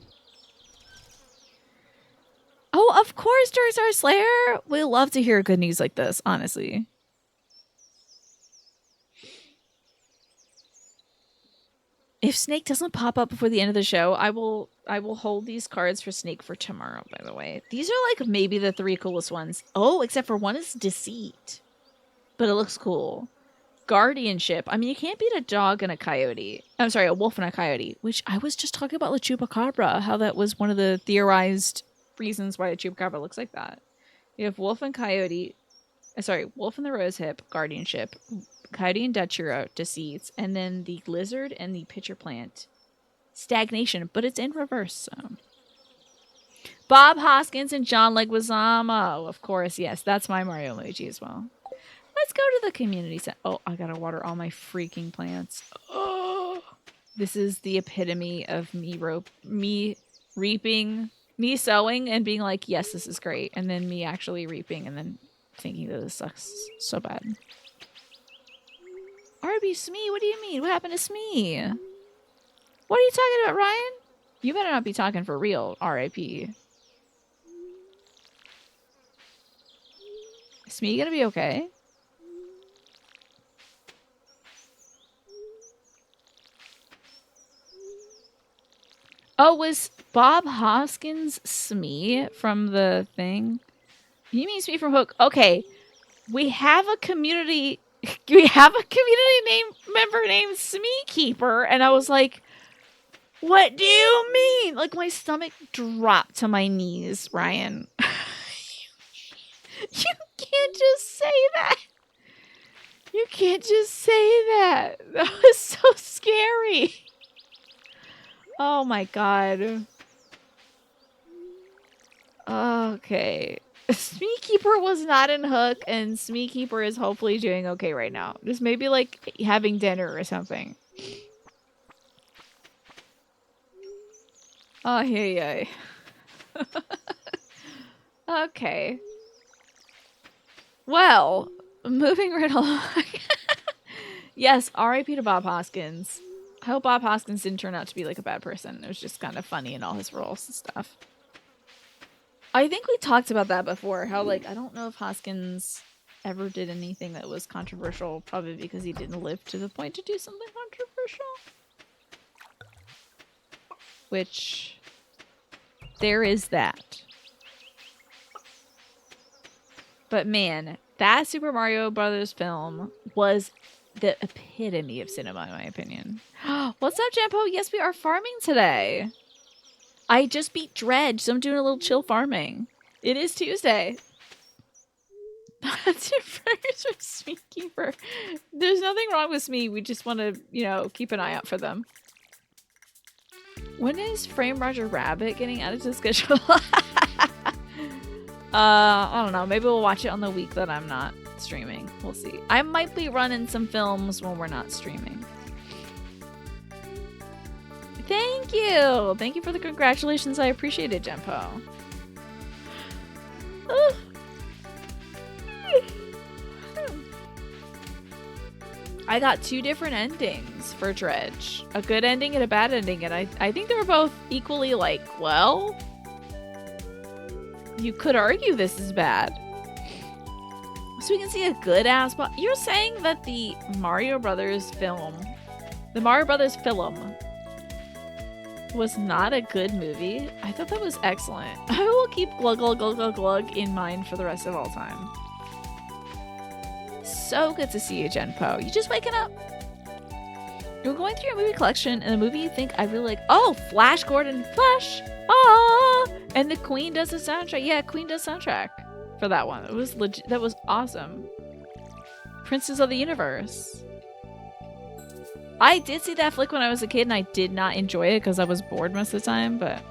Oh, of course, Darkstar Slayer. We love to hear good news like this, honestly. If Snake doesn't pop up before the end of the show, I will hold these cards for Snake for tomorrow, by the way. These are like maybe the 3 coolest ones. Oh, except for one is Deceit. But it looks cool. Guardianship. I mean, you can't beat a dog and a coyote. I'm sorry, a wolf and a coyote. Which I was just talking about La Chupacabra. How that was one of the theorized reasons why a Chupacabra looks like that. You have wolf and coyote. Wolf and the rosehip, guardianship. Coyote and Dachiro, deceits, and then the lizard and the pitcher plant, stagnation, but it's in reverse. So, Bob Hoskins and John Leguizamo, of course, yes, that's my Mario emoji as well. Let's go to the community center. Oh, I gotta water all my freaking plants. Oh, this is the epitome of me reaping, me sowing and being like, yes, this is great, and then me actually reaping and then thinking that this sucks so bad. RB Smee, what do you mean? What happened to Smee? What are you talking about, Ryan? You better not be talking for real, R.I.P. Smee gonna be okay? Oh, was Bob Hoskins Smee from the thing? You mean Smee from Hook? Okay. We have a community member named Smee Keeper, and I was like, what do you mean? Like, my stomach dropped to my knees, Ryan. You can't just say that. You can't just say that. That was so scary. Oh my god. Okay. Smee Keeper was not in Hook, and Smee Keeper is hopefully doing okay right now. Just maybe like having dinner or something. Oh, yeah. Okay. Well, moving right along. Yes, R.I.P. to Bob Hoskins. I hope Bob Hoskins didn't turn out to be like a bad person. It was just kind of funny in all his roles and stuff. I think we talked about that before. How, like, I don't know if Hoskins ever did anything that was controversial, probably because he didn't live to the point to do something controversial. Which, there is that. But man, That Super Mario Brothers film was the epitome of cinema, in my opinion. What's up, Jampo? Yes, we are farming today. I just beat Dredge, so I'm doing a little chill farming. It is Tuesday. That's your prayers for Smeekeeper. There's nothing wrong with Smee. We just want to, you know, keep an eye out for them. When is Frame Roger Rabbit getting added to the schedule? I don't know. Maybe we'll watch it on the week that I'm not streaming. We'll see. I might be running some films when we're not streaming. Thank you. Thank you for the congratulations. I appreciate it, Gempo. I got 2 different endings for Dredge. A good ending and a bad ending. And I think they were both equally like, well, you could argue this is bad. So we can see a good ass. But you're saying that the Mario Brothers film, was not a good movie? I thought that was excellent. I will keep glug glug glug glug glug in mind for the rest of all time. So good to see you, Genpo. You just waking up. You're going through your movie collection, and the movie you think I really like. Oh, Flash Gordon, Flash. Ah, and the Queen does the soundtrack. Yeah, Queen does soundtrack for that one. It was legit. That was awesome. Princess of the Universe. I did see that flick when I was a kid, and I did not enjoy it because I was bored most of the time. But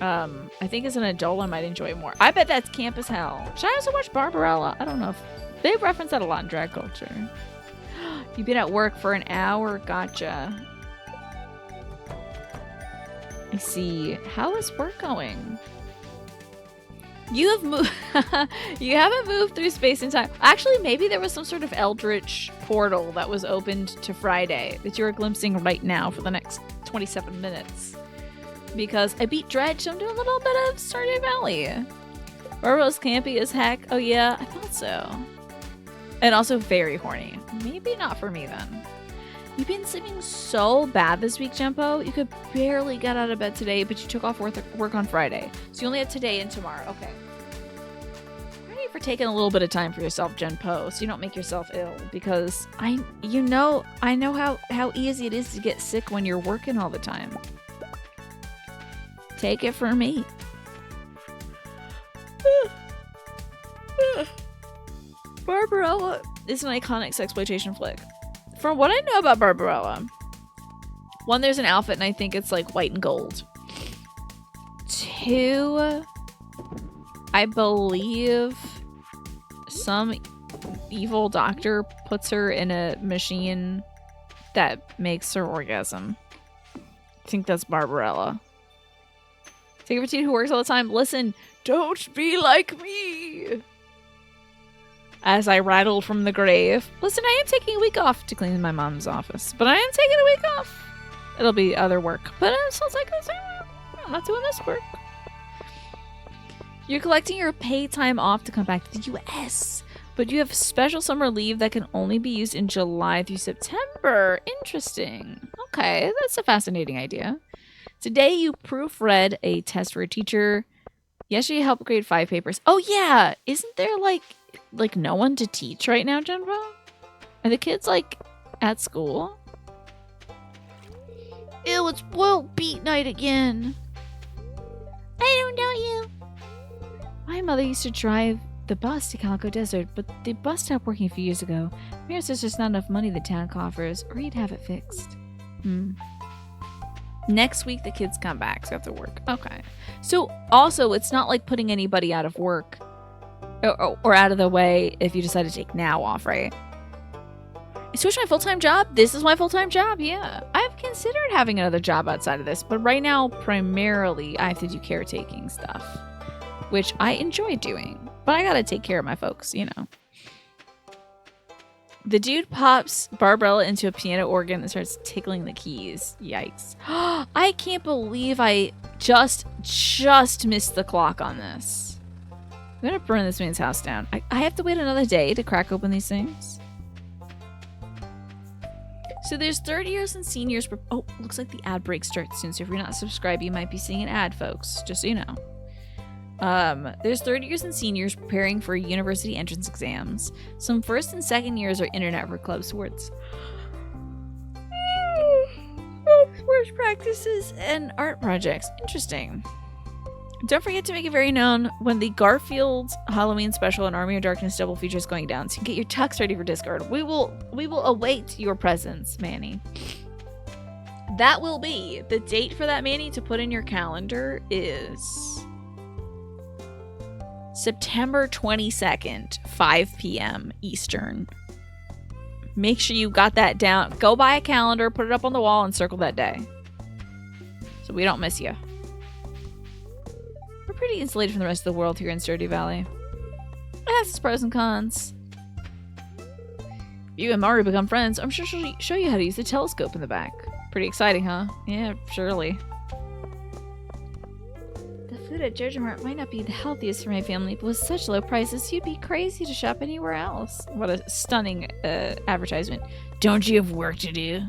I think as an adult, I might enjoy it more. I bet that's camp as hell. Should I also watch Barbarella? I don't know if they reference that a lot in drag culture. You've been at work for an hour. Gotcha. I see. How is work going? You have moved. You haven't moved through space and time. Actually, maybe there was some sort of eldritch portal that was opened to Friday that you're glimpsing right now for the next 27 minutes. Because I beat Dredge, so I'm doing a little bit of Stardew Valley. Burrow's campy as heck. Oh yeah, I thought so. And also very horny. Maybe not for me then. You've been sleeping so bad this week, Jempo. You could barely get out of bed today, but you took off work on Friday. So you only have today and tomorrow. Okay. Ready for taking a little bit of time for yourself, Genpo, so you don't make yourself ill. Because I know how easy it is to get sick when you're working all the time. Take it from me. Barbarella is an iconic sexploitation flick. From what I know about Barbarella, 1, there's an outfit and I think it's like white and gold. 2, I believe some evil doctor puts her in a machine that makes her orgasm. I think that's Barbarella. Take a routine who works all the time. Listen, don't be like me. As I rattled from the grave. Listen, I am taking a week off to clean my mom's office, but I am taking a week off. It'll be other work, but it sounds like I'm not doing this work. You're collecting your paid time off to come back to the U.S., but you have special summer leave that can only be used in July through September. Interesting. Okay, that's a fascinating idea. Today you proofread a test for a teacher. Yesterday you helped grade 5 papers. Oh yeah, isn't there like no one to teach right now, Jennifer? Are the kids like at school? Ew, it's spoiled beat night again. I don't know you. My mother used to drive the bus to Calico Desert, but the bus stopped working a few years ago. Maybe there's just not enough money the town coffers, or you'd have it fixed. Next week the kids come back, so I have to work. Okay. So also, it's not like putting anybody out of work or out of the way if you decide to take now off, right? I switched my full-time job. This is my full-time job, yeah. I've considered having another job outside of this, but right now, primarily, I have to do caretaking stuff, which I enjoy doing, but I gotta take care of my folks, you know. The dude pops Barbarella into a piano organ and starts tickling the keys. Yikes. I can't believe I just missed the clock on this. I'm gonna burn this man's house down. I have to wait another day to crack open these things. So there's third years and seniors. Oh, looks like the ad break starts soon. So if you're not subscribed, you might be seeing an ad, folks. Just so you know. There's third years and seniors preparing for university entrance exams. Some first and second years are internet for club sports. Sports practices and art projects. Interesting. Don't forget to make it very known when the Garfield Halloween special and Army of Darkness double feature is going down, so you can get your tux ready for discard. We will await your presence, Manny. That will be the date for that, Manny, to put in your calendar is September 22nd, 5 p.m. Eastern. Make sure you got that down. Go buy a calendar, put it up on the wall, and circle that day, so we don't miss you. We're pretty insulated from the rest of the world here in Stardew Valley. It has its pros and cons. You and Mario become friends. I'm sure she'll show you how to use the telescope in the back. Pretty exciting, huh? Yeah, surely. The food at Jojo Mart might not be the healthiest for my family, but with such low prices, you'd be crazy to shop anywhere else. What a stunning advertisement. Don't you have work to do?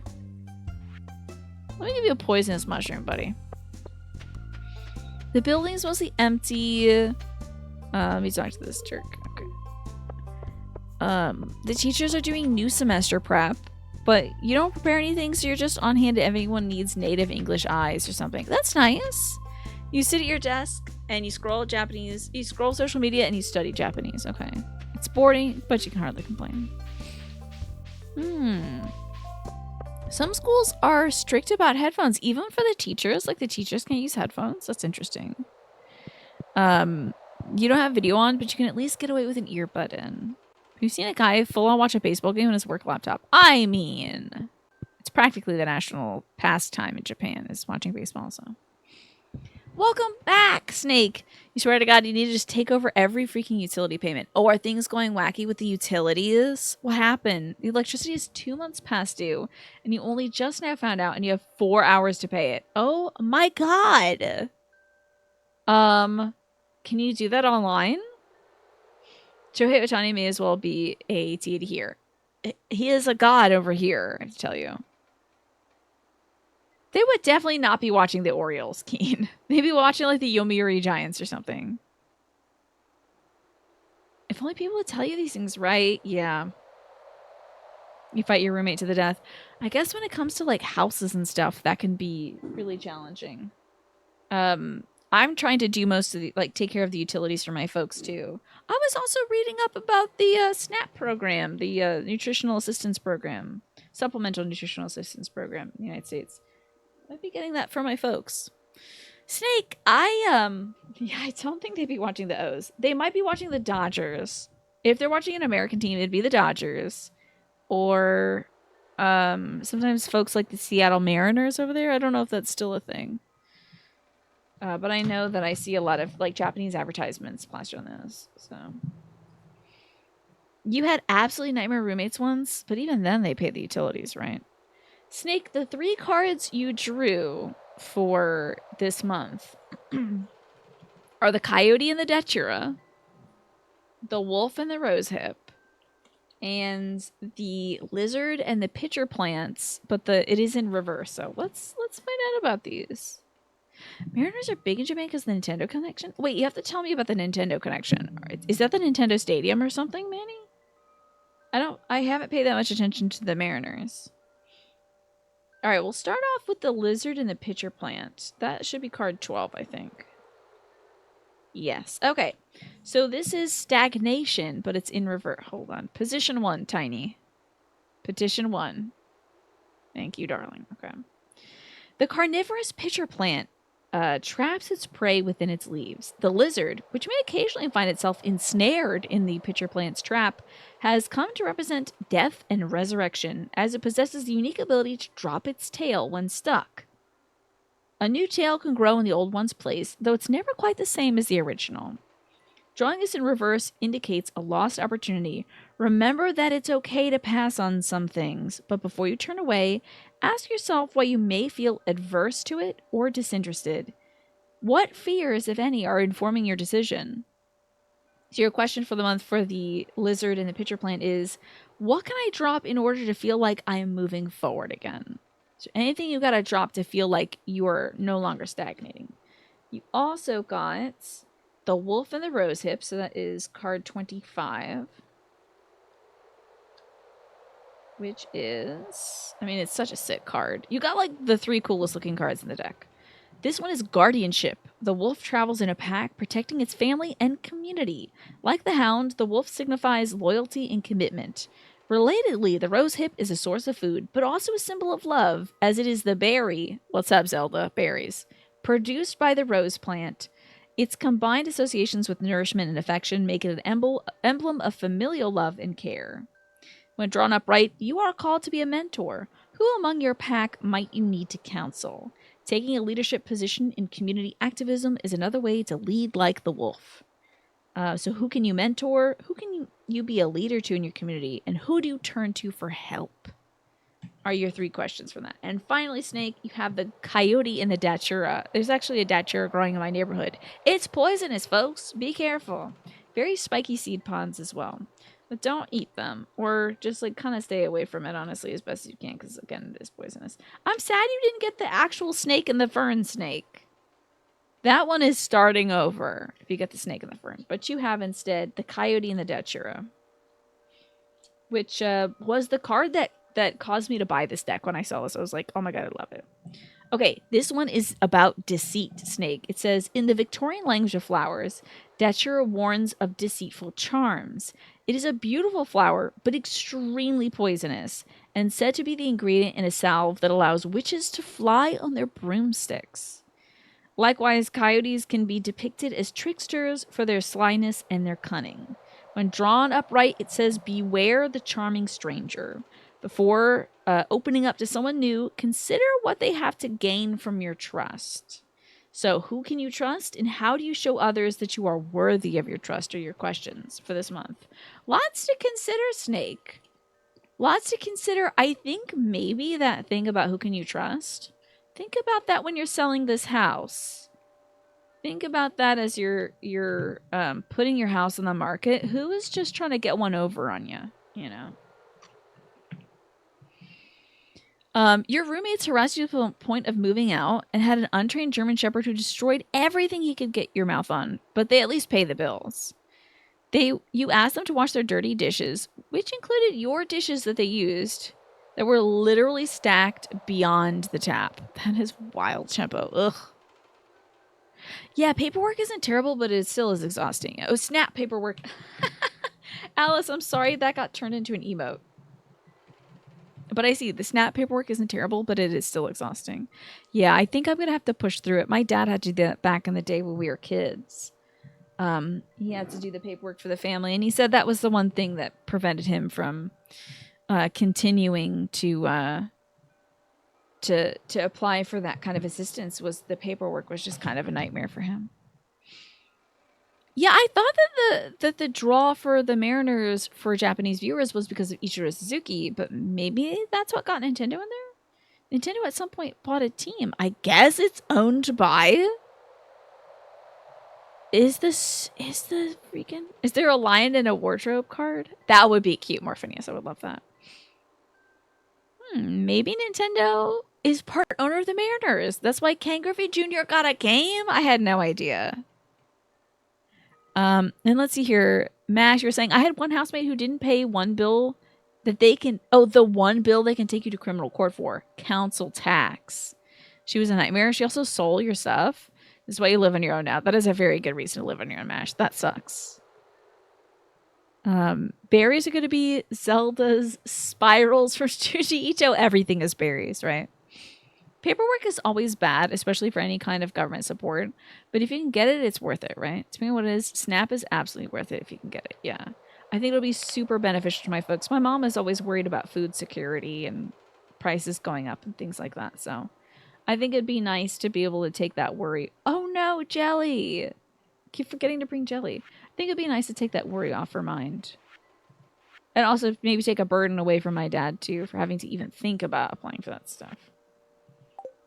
Let me give you a poisonous mushroom, buddy. The building's mostly empty. Let me talk to this jerk. Okay. The teachers are doing new semester prep, but you don't prepare anything, so you're just on hand if anyone needs native English eyes or something. That's nice. You sit at your desk and you scroll Japanese, you scroll social media and you study Japanese. Okay. It's boring, but you can hardly complain. Some schools are strict about headphones, even for the teachers. Like, the teachers can't use headphones. That's interesting. You don't have video on, but you can at least get away with an earbud in. Have you seen a guy full-on watch a baseball game on his work laptop? I mean, it's practically the national pastime in Japan, is watching baseball, so. Welcome back, Snake. You swear to God you need to just take over every freaking utility payment. Oh, are things going wacky with the utilities? What happened? The electricity is 2 months past due, and you only just now found out, and you have 4 hours to pay it. Oh my God. Can you do that online? Shohei Ohtani may as well be a deity here. He is a god over here, I have to tell you. They would definitely not be watching the Orioles, Keen. They'd be watching like the Yomiuri Giants or something. If only people would tell you these things, right? Yeah. You fight your roommate to the death. I guess when it comes to like houses and stuff, that can be really challenging. I'm trying to do most of the, like, take care of the utilities for my folks too. I was also reading up about the SNAP program, the Nutritional Assistance Program, Supplemental Nutritional Assistance Program in the United States. I'd be getting that for my folks. Snake, I don't think they'd be watching the O's. They might be watching the Dodgers. If they're watching an American team, it'd be the Dodgers. Or sometimes folks like the Seattle Mariners over there. I don't know if that's still a thing. But I know that I see a lot of like Japanese advertisements plastered on those. So you had absolutely nightmare roommates once, but even then they paid the utilities, right? Snake, the 3 cards you drew for this month are the Coyote and the Datura, the Wolf and the Rosehip, and the Lizard and the Pitcher Plants, but it is in reverse. So let's find out about these. Mariners are big in Japan because of the Nintendo connection? Wait, you have to tell me about the Nintendo connection. Is that the Nintendo Stadium or something, Manny? I haven't paid that much attention to the Mariners. All right, we'll start off with the Lizard and the Pitcher Plant. That should be card 12, I think. Yes. Okay. So this is Stagnation, but it's in reverse. Hold on. Position 1, Tiny. Petition 1. Thank you, darling. Okay. The carnivorous Pitcher Plant traps its prey within its leaves. The lizard, which may occasionally find itself ensnared in the pitcher plant's trap, has come to represent death and resurrection, as it possesses the unique ability to drop its tail when stuck. A new tail can grow in the old one's place, though it's never quite the same as the original. Drawing this in reverse indicates a lost opportunity. Remember that it's okay to pass on some things, but before you turn away, ask yourself why you may feel adverse to it or disinterested. What fears, if any, are informing your decision? So your question for the month for the Lizard and the Pitcher Plant is, what can I drop in order to feel like I am moving forward again? So anything you got to drop to feel like you are no longer stagnating. You also got the wolf and the rose hip. So that is card 25. Which is... I mean, it's such a sick card. You got, like, the 3 coolest looking cards in the deck. This one is Guardianship. The wolf travels in a pack, protecting its family and community. Like the hound, the wolf signifies loyalty and commitment. Relatedly, the rose hip is a source of food, but also a symbol of love, as it is the berry... What's up, Zelda? Berries. Produced by the rose plant. Its combined associations with nourishment and affection make it an emblem of familial love and care. When drawn upright, you are called to be a mentor. Who among your pack might you need to counsel? Taking a leadership position in community activism is another way to lead like the wolf. So who can you mentor? Who can you be a leader to in your community? And who do you turn to for help? Are your 3 questions from that. And finally, Snake, you have the coyote and the datura. There's actually a datura growing in my neighborhood. It's poisonous, folks. Be careful. Very spiky seed ponds as well. But don't eat them, or just like kind of stay away from it, honestly, as best as you can, because again, it is poisonous. I'm sad you didn't get the actual snake and the fern snake. That one is starting over if you get the snake and the fern. But you have instead the coyote and the datura, which was the card that caused me to buy this deck when I saw this. I was like, oh my god, I love it. Okay, this one is about deceit, Snake. It says, in the Victorian language of flowers, datura warns of deceitful charms. It is a beautiful flower, but extremely poisonous, and said to be the ingredient in a salve that allows witches to fly on their broomsticks. Likewise, coyotes can be depicted as tricksters for their slyness and their cunning. When drawn upright, it says, beware the charming stranger. Before opening up to someone new, consider what they have to gain from your trust. So who can you trust, and how do you show others that you are worthy of your trust, are your questions for this month. Lots to consider, Snake. Lots to consider. I think maybe that thing about who can you trust. Think about that when you're selling this house. Think about that as you're putting your house on the market. Who is just trying to get one over on you, you know? Your roommates harassed you to the point of moving out and had an untrained German Shepherd who destroyed everything he could get your mouth on, but they at least pay the bills. You asked them to wash their dirty dishes, which included your dishes that they used, that were literally stacked beyond the tap. That is wild, Chempo. Ugh. Yeah, paperwork isn't terrible, but it still is exhausting. Oh, snap, paperwork. Alice, I'm sorry that got turned into an emote. But I see the snap paperwork isn't terrible, but it is still exhausting. Yeah, I think I'm going to have to push through it. My dad had to do that back in the day when we were kids. He had to do the paperwork for the family, and he said that was the one thing that prevented him from continuing to apply for that kind of assistance. Was the paperwork was just kind of a nightmare for him. Yeah, I thought that the draw for the Mariners for Japanese viewers was because of Ichiro Suzuki, but maybe that's what got Nintendo in there? Nintendo at some point bought a team. I guess it's owned by... Is there a lion in a wardrobe card? That would be cute, Morphinius. I would love that. Maybe Nintendo is part owner of the Mariners. That's why Ken Griffey Jr. got a game? I had no idea. And let's see here. Mash, you're saying, I had one housemate who didn't pay one bill that they can... Oh, the one bill they can take you to criminal court for. Council tax. She was a nightmare. She also stole your stuff. This is why you live on your own now. That is a very good reason to live on your own, Mash. That sucks. Berries are going to be Zelda's spirals for Tsuji Ito. Everything is berries, right? Paperwork is always bad, especially for any kind of government support. But if you can get it, it's worth it, right? To me, what it is, Snap is absolutely worth it if you can get it. Yeah. I think it'll be super beneficial to my folks. My mom is always worried about food security and prices going up and things like that. So I think it'd be nice to be able to take that worry. Oh no, jelly. Keep forgetting to bring jelly. I think it'd be nice to take that worry off her mind. And also maybe take a burden away from my dad too for having to even think about applying for that stuff.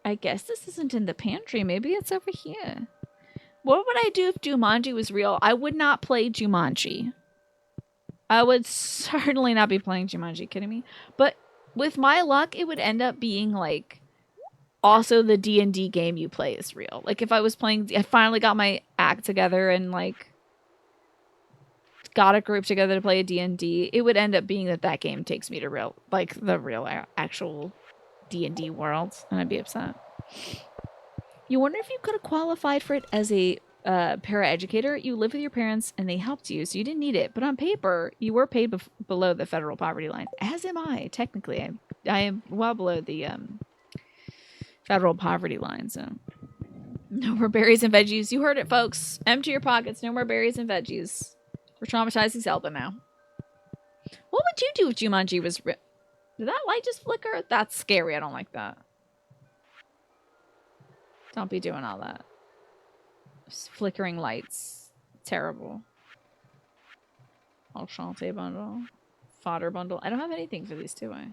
I guess this isn't in the pantry. Maybe it's over here. What would I do if Jumanji was real? I would not play Jumanji. I would certainly not be playing Jumanji. Kidding me? But with my luck, it would end up being like also the D&D game you play is real. Like, if I was playing, I finally got my act together and, like, got a group together to play a D&D, it would end up being that game takes me to real, like, the real actual D&D world, and I'd be upset. You wonder if you could have qualified for it as a paraeducator. You live with your parents and they helped you, so you didn't need it. But on paper, you were paid below the federal poverty line. As am I, technically. I am well below the federal poverty line, so... No more berries and veggies. You heard it, folks. Empty your pockets. No more berries and veggies. We're traumatizing Zelda now. What would you do if Jumanji was... Did that light just flicker? That's scary. I don't like that. Don't be doing all that. Just flickering lights. Terrible. Enchanté bundle. Fodder bundle. I don't have anything for these, do I?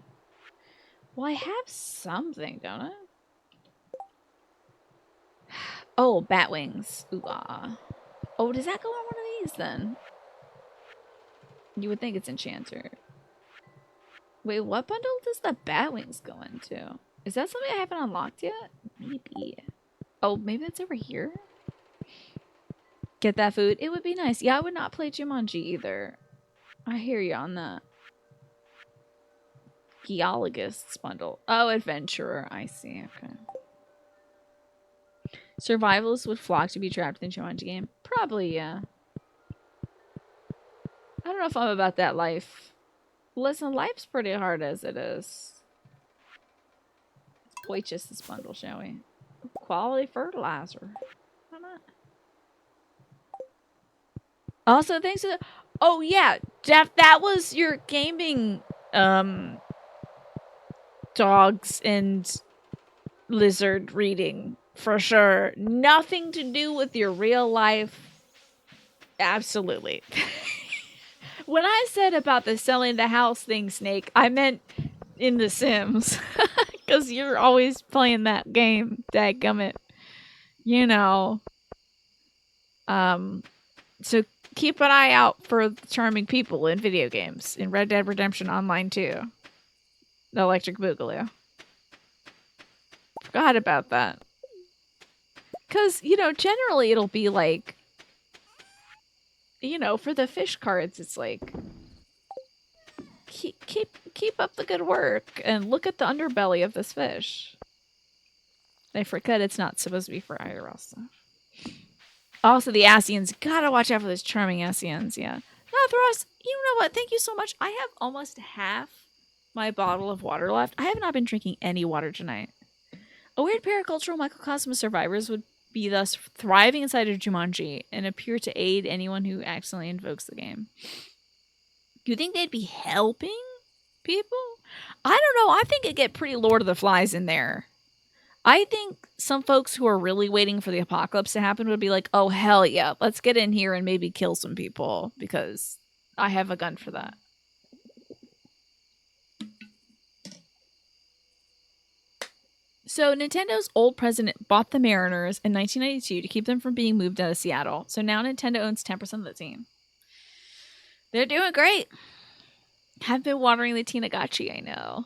Well, I have something, don't I? Oh, bat wings. Ooh, ah. Oh, does that go on one of these, then? You would think it's enchanter. Wait, what bundle does the bat wings go into? Is that something I haven't unlocked yet? Maybe. Oh, maybe it's over here? Get that food. It would be nice. Yeah, I would not play Jumanji either. I hear you on that. Geologists bundle. Oh, adventurer. I see. Okay. Survivalists would flock to be trapped in the Jumanji game. Probably, yeah. I don't know if I'm about that life. Listen, life's pretty hard as it is. Let's purchase this bundle, shall we? Quality fertilizer. Why not? Also, thanks to the... Oh, yeah. Jeff, that was your gaming dogs and lizard reading. For sure. Nothing to do with your real life. Absolutely. When I said about the selling the house thing, Snake, I meant in The Sims. Because you're always playing that game, dadgummit. You know. So keep an eye out for charming people in video games. In Red Dead Redemption Online 2. The Electric Boogaloo. Forgot about that. Because, you know, generally it'll be like, you know, for the fish cards, it's like, keep up the good work and look at the underbelly of this fish. I forget it's not supposed to be for IRL stuff. Also, the Asians. Gotta watch out for those charming Asians, yeah. No, Thros, you know what? Thank you so much. I have almost half my bottle of water left. I have not been drinking any water tonight. A weird paracultural microcosm of survivors would be thus thriving inside of Jumanji and appear to aid anyone who accidentally invokes the game. You think they'd be helping people? I don't know. I think it'd get pretty Lord of the Flies in there. I think some folks who are really waiting for the apocalypse to happen would be like, oh, hell yeah, let's get in here and maybe kill some people because I have a gun for that. So Nintendo's old president bought the Mariners in 1992 to keep them from being moved out of Seattle. So now Nintendo owns 10% of the team. They're doing great. Have been watering the Tinagachi, I know.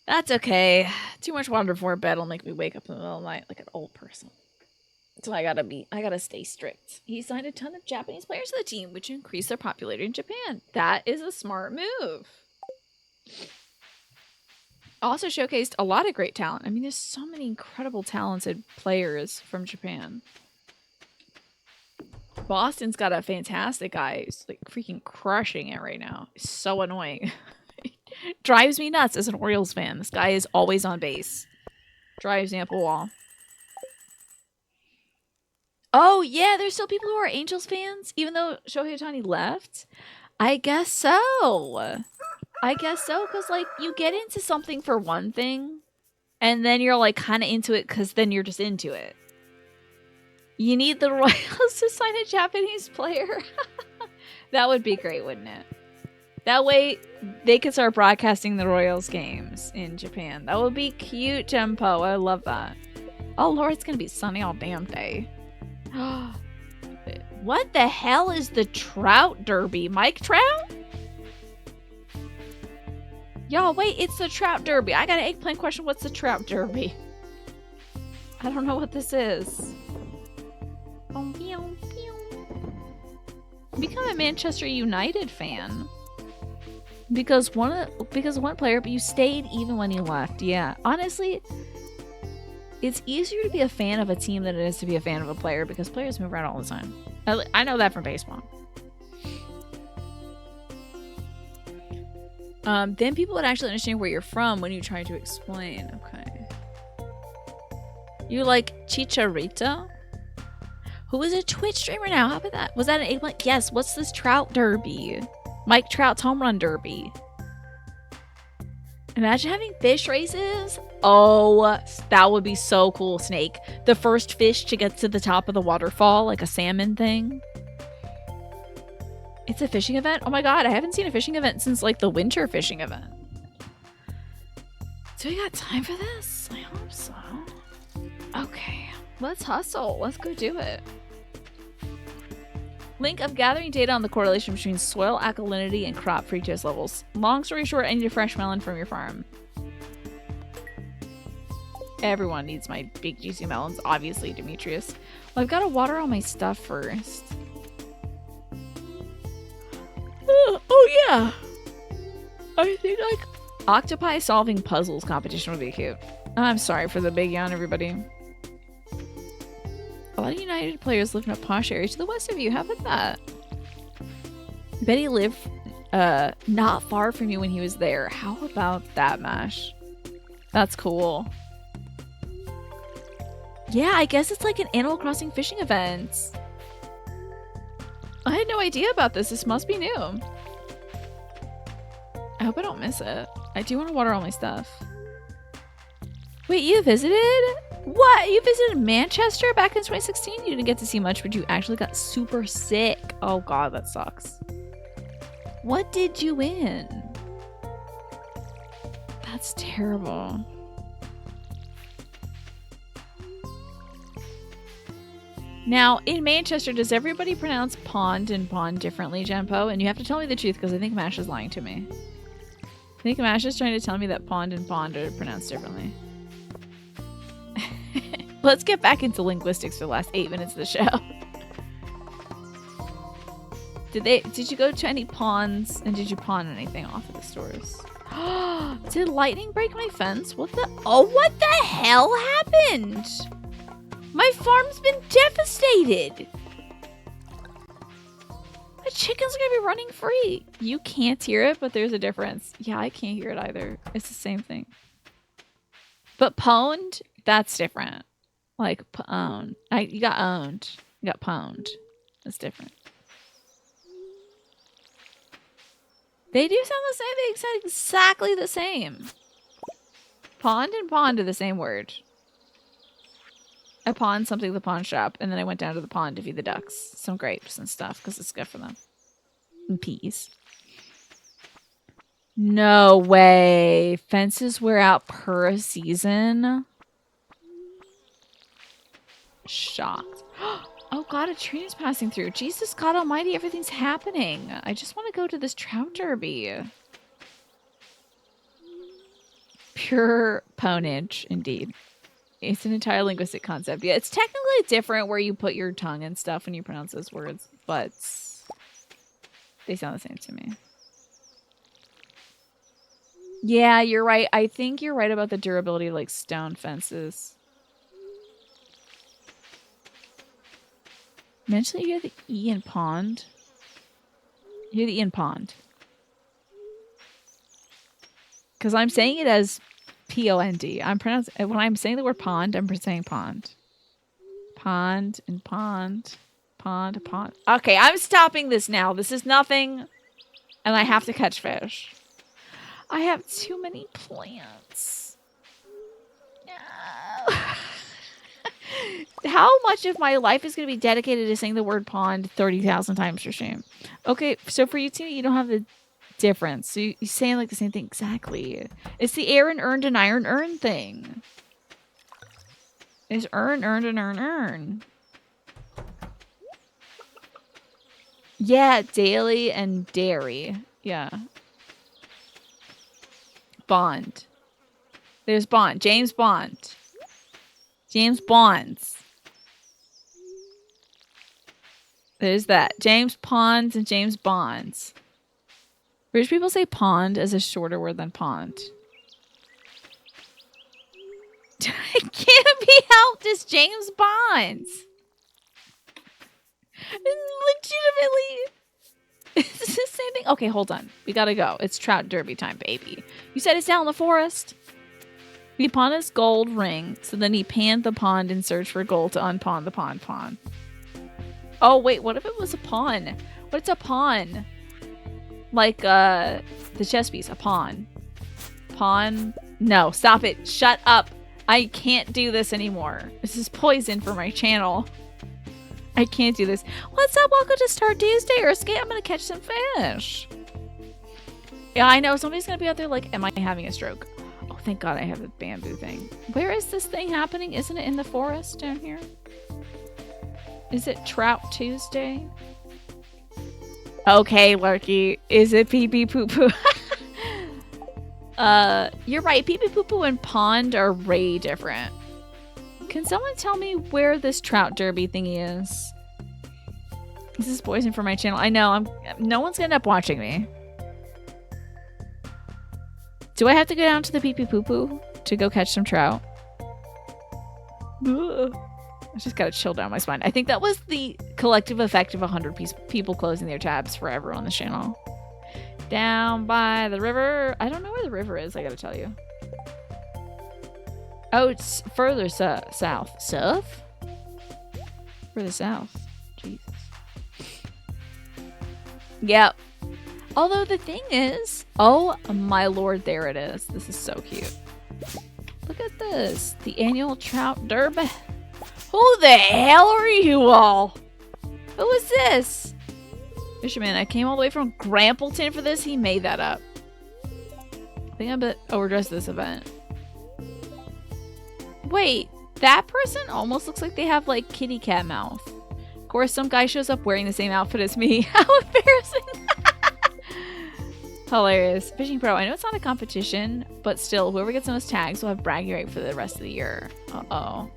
That's okay. Too much water before bed will make me wake up in the middle of the night like an old person. So I gotta stay strict. He signed a ton of Japanese players to the team, which increased their popularity in Japan. That is a smart move. Also showcased a lot of great talent. I mean, there's so many incredible talented players from Japan. Boston's got a fantastic guy who's like freaking crushing it right now. It's so annoying. Drives me nuts as an Orioles fan. This guy is always on base. Drives me up a wall. Oh, yeah, there's still people who are Angels fans, even though Shohei Ohtani left? I guess so. Because, like, you get into something for one thing, and then you're, like, kind of into it because then you're just into it. You need the Royals to sign a Japanese player? That would be great, wouldn't it? That way, they could start broadcasting the Royals games in Japan. That would be cute, Tempo. I love that. Oh, Lord, it's going to be sunny all damn day. What the hell is the Trout Derby? Mike Trout? Y'all, wait, it's the trout derby. I got an eggplant question. What's the trout derby? I don't know what this is. Become a Manchester United fan. Because one player, but you stayed even when you left. Yeah, honestly, it's easier to be a fan of a team than it is to be a fan of a player because players move around all the time. I know that from baseball. Then people would actually understand where you're from when you try to explain. Okay. You like Chicharito? Who is a Twitch streamer now? How about that? Was that an eggplant? Yes. What's this trout derby? Mike Trout's home run derby. Imagine having fish races. Oh, that would be so cool, Snake. The first fish to get to the top of the waterfall, like a salmon thing. It's a fishing event? Oh my god, I haven't seen a fishing event since like the winter fishing event. So we got time for this? I hope so. Okay, let's hustle. Let's go do it. Link of gathering data on the correlation between soil alkalinity and crop fructose levels. Long story short, I need a fresh melon from your farm. Everyone needs my big juicy melons, obviously, Demetrius. Well, I've got to water all my stuff first. Oh yeah. I think like octopi solving puzzles competition would be cute. I'm sorry for the big yawn, everybody. A lot of United players live in a posh area to the west of you. How about that? I bet he lived not far from you when he was there. How about that, Mash? That's cool. Yeah, I guess it's like an Animal Crossing fishing event. I had no idea about this. This must be new. I hope I don't miss it. I do want to water all my stuff. Wait, you visited? What? You visited Manchester back in 2016? You didn't get to see much, but you actually got super sick. Oh god, that sucks. What did you win? That's terrible. Now, in Manchester, does everybody pronounce pond and pond differently, Genpo? And you have to tell me the truth because I think Mash is lying to me. I think Mash is trying to tell me that pond and pond are pronounced differently. Let's get back into linguistics for the last 8 minutes of the show. Did you go to any ponds and did you pawn anything off of the stores? Did lightning break my fence? What the hell happened? My farm's been devastated. The chickens are gonna be running free. You can't hear it, but there's a difference. Yeah, I can't hear it either. It's the same thing. But pwned, that's different. Like pwned. You got owned. You got pwned. That's different. They do sound the same. They sound exactly the same. Pond and pond are the same word. I pawned something at the pawn shop, and then I went down to the pond to feed the ducks. Some grapes and stuff, because it's good for them. And peas. No way. Fences wear out per season? Shocked. Oh god, a train is passing through. Jesus God almighty, everything's happening. I just want to go to this trout derby. Pure ponage, indeed. It's an entire linguistic concept. Yeah, it's technically different where you put your tongue and stuff when you pronounce those words, but they sound the same to me. Yeah, you're right. I think you're right about the durability of like stone fences. Eventually you hear the E in pond. You hear the E in pond. Because I'm saying it as P-O-N-D. When I'm saying the word pond, I'm saying pond. Pond and pond. Pond, pond. Okay, I'm stopping this now. This is nothing. And I have to catch fish. I have too many plants. No. How much of my life is going to be dedicated to saying the word pond 30,000 times for shame? Okay, so for you two, you don't have the difference. So you're saying like the same thing. Exactly. It's the Aaron earned and iron earn thing. It's earn, earned, and earn. Yeah, daily and dairy. Yeah. Bond. There's Bond. James Bond. James Bonds. There's that. James Ponds and James Bonds. British people say pond as a shorter word than pond. It can't be helped. It's James Bonds. Legitimately. It's the same thing. Okay, hold on. We gotta go. It's trout derby time, baby. You said it's down in the forest. He pawned his gold ring, so then he panned the pond in search for gold to unpawn the pawn. Oh, wait, what if it was a pawn? What's a pawn? Like, the chess piece, a pawn. Pawn? No, stop it. Shut up. I can't do this anymore. This is poison for my channel. I can't do this. What's up? Welcome to Stardew Tuesday or Escape. I'm gonna catch some fish. Yeah, I know. Somebody's gonna be out there like, am I having a stroke? Oh, thank God I have the bamboo thing. Where is this thing happening? Isn't it in the forest down here? Is it Trout Tuesday? Okay, Larky. Is it pee pee poo poo? You're right. Pee pee poo poo and pond are way different. Can someone tell me where this trout derby thingy is? This is poison for my channel. I know. No one's gonna end up watching me. Do I have to go down to the pee pee poo poo to go catch some trout? Ugh. I just gotta chill down my spine. I think that was the collective effect of 100 people closing their tabs forever on the channel. Down by the river. I don't know where the river is, I gotta tell you. Oh, it's further south. South? Further south. Jesus. Yep. Although the thing is... Oh, my lord, there it is. This is so cute. Look at this. The annual trout derby. Who the hell are you all? Who is this? Fisherman, I came all the way from Grampleton for this. He made that up. I think I'm a bit overdressed this event. Wait, that person almost looks like they have like kitty cat mouth. Of course, some guy shows up wearing the same outfit as me. How embarrassing. Hilarious. Fishing Pro, I know it's not a competition, but still, whoever gets the most tags will have bragging right for the rest of the year. Uh-oh.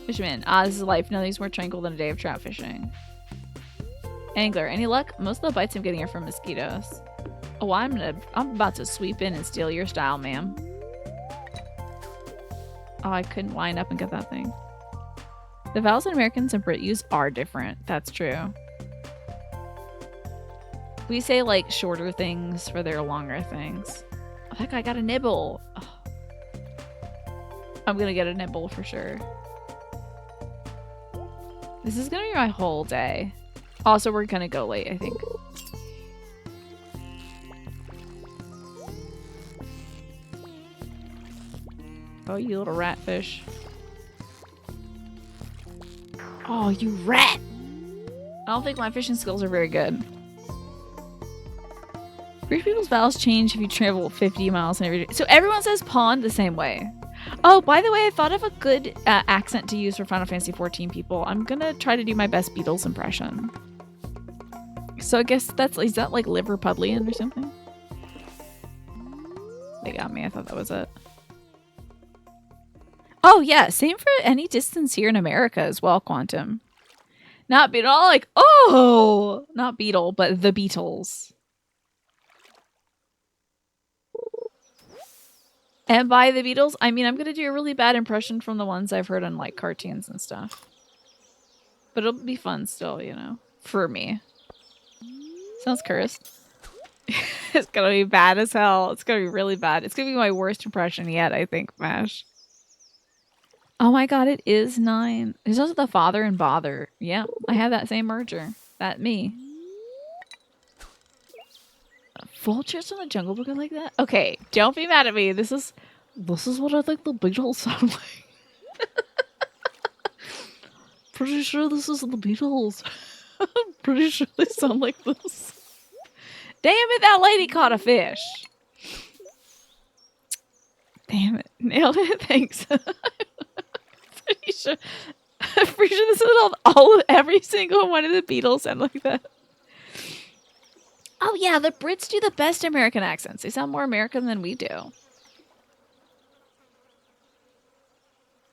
Fisherman, this is life. Nothing's more tranquil than a day of trout fishing. Angler, any luck? Most of the bites I'm getting are from mosquitoes. Oh, I'm about to sweep in and steal your style, ma'am. Oh, I couldn't line up and get that thing. The vowels that Americans and Brit use are different. That's true. We say like shorter things for their longer things. Oh, that guy got a nibble. Oh. I'm gonna get a nibble for sure. This is gonna be my whole day. Also, we're gonna go late, I think. Oh, you little ratfish. Oh, you rat! I don't think my fishing skills are very good. British people's vowels change if you travel 50 miles in every day. So everyone says pond the same way. Oh, by the way, I thought of a good accent to use for Final Fantasy XIV people. I'm gonna try to do my best Beatles impression. So I guess is that like Liverpudlian or something? They got me. I thought that was it. Oh, yeah. Same for any distance here in America as well, Quantum. Not Beetle. Like, oh! Not Beetle, but the Beatles. And by the Beatles, I mean I'm going to do a really bad impression from the ones I've heard on, like, cartoons and stuff. But it'll be fun still, you know? For me. Sounds cursed. It's going to be bad as hell. It's going to be really bad. It's going to be my worst impression yet, I think, Mash. Oh my god, it is 9. There's also the father and bother. Yeah, I have that same merger. That me. Vultures in the Jungle Book are like that? Okay, don't be mad at me. This is what I think the Beatles sound like. Pretty sure this is the Beatles. I'm pretty sure they sound like this. Damn it, that lady caught a fish. Damn it. Nailed it. Thanks. I'm pretty sure this is every single one of the Beatles sound like that. Oh yeah, the Brits do the best American accents. They sound more American than we do.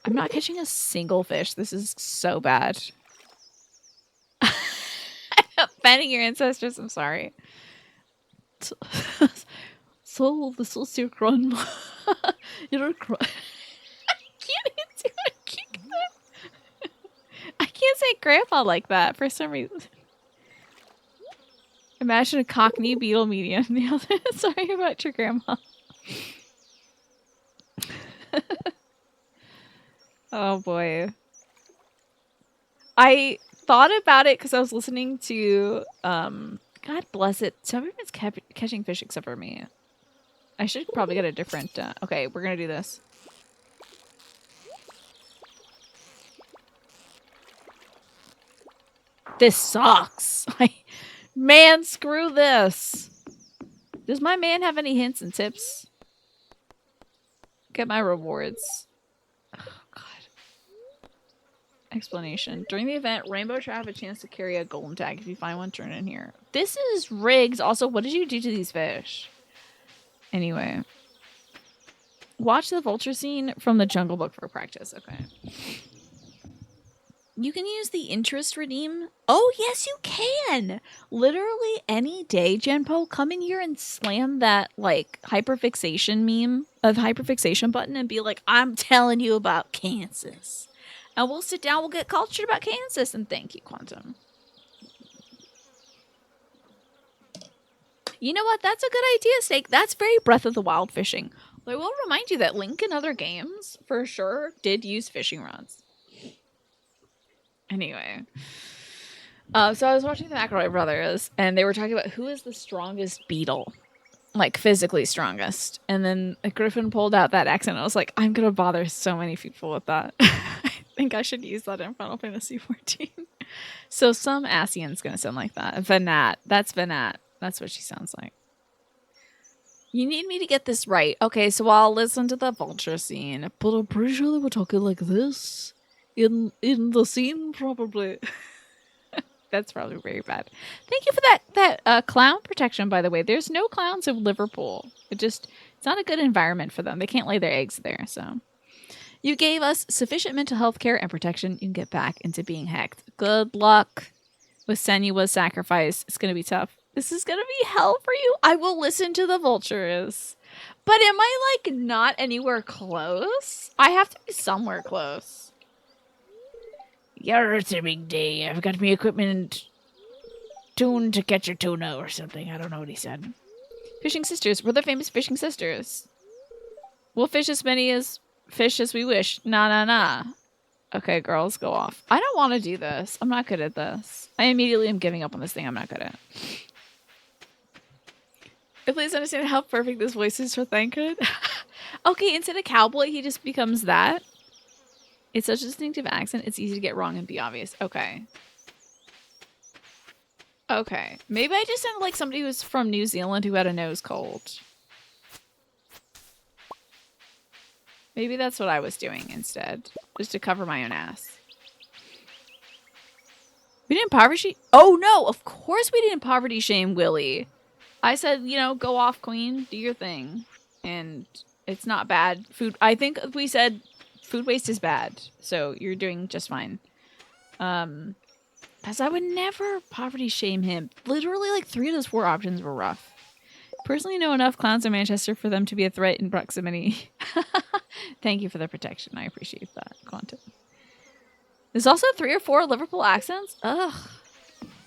I'm not catching a single fish. This is so bad. I'm offending your ancestors. I'm sorry. So this was your grandma. You're I can't even do it. I can't say grandpa like that for some reason. Imagine a Cockney Beetle medium. Sorry about your grandma. Oh boy. I thought about it because I was listening to God bless it. So everyone's catching fish except for me. I should probably get a different okay, we're gonna do this. This sucks. Man, screw this. Does my man have any hints and tips? Get my rewards. Oh, God. Explanation. During the event, Rainbow Trout have a chance to carry a golden tag. If you find one, turn in here. This is rigged. Also, what did you do to these fish? Anyway. Watch the vulture scene from the Jungle Book for practice. Okay. You can use the interest redeem. Oh, yes, you can. Literally any day, Genpo, come in here and slam that, like, hyperfixation meme of hyperfixation button and be like, I'm telling you about Kansas. And we'll sit down, we'll get cultured about Kansas. And thank you, Quantum. You know what? That's a good idea, Snake. That's very Breath of the Wild fishing. I will remind you that Link in other games, for sure, did use fishing rods. Anyway. So I was watching the McElroy brothers, and they were talking about who is the strongest beetle. Like, physically strongest. And then Griffin pulled out that accent, and I was like, I'm going to bother so many people with that. I think I should use that in Final Fantasy XIV. So some Asian's going to sound like that. Vanat. That's Vanat. That's what she sounds like. You need me to get this right. Okay, so I'll listen to the vulture scene. But I'm pretty sure they were talking like this. In the scene, probably. That's probably very bad. Thank you for that clown protection, by the way. There's no clowns in Liverpool. It's not a good environment for them. They can't lay their eggs there, so. You gave us sufficient mental health care and protection. You can get back into being hacked. Good luck with Senua's sacrifice. It's going to be tough. This is going to be hell for you. I will listen to the vultures. But am I, like, not anywhere close? I have to be somewhere close. It's a big day. I've got my equipment tuned to catch a tuna or something. I don't know what he said. Fishing sisters. We're the famous fishing sisters. We'll fish as many fish as we wish. Nah. Okay, girls, go off. I don't want to do this. I'm not good at this. I immediately am giving up on this thing I'm not good at. Please understand how perfect this voice is for Thancred. Okay, instead of cowboy, he just becomes that. It's such a distinctive accent, it's easy to get wrong and be obvious. Okay. Okay. Maybe I just sounded like somebody who's from New Zealand who had a nose cold. Maybe that's what I was doing instead. Just to cover my own ass. We didn't poverty shame? Oh no, of course we didn't poverty shame Willie. I said, you know, go off, queen, do your thing. And it's not bad. Food, I think we said food waste is bad. So you're doing just fine. Because I would never poverty shame him. Literally, like 3 of those 4 options were rough. Personally know enough clowns in Manchester for them to be a threat in proximity. Thank you for the protection. I appreciate that, Quantum. There's also 3 or 4 Liverpool accents. Ugh.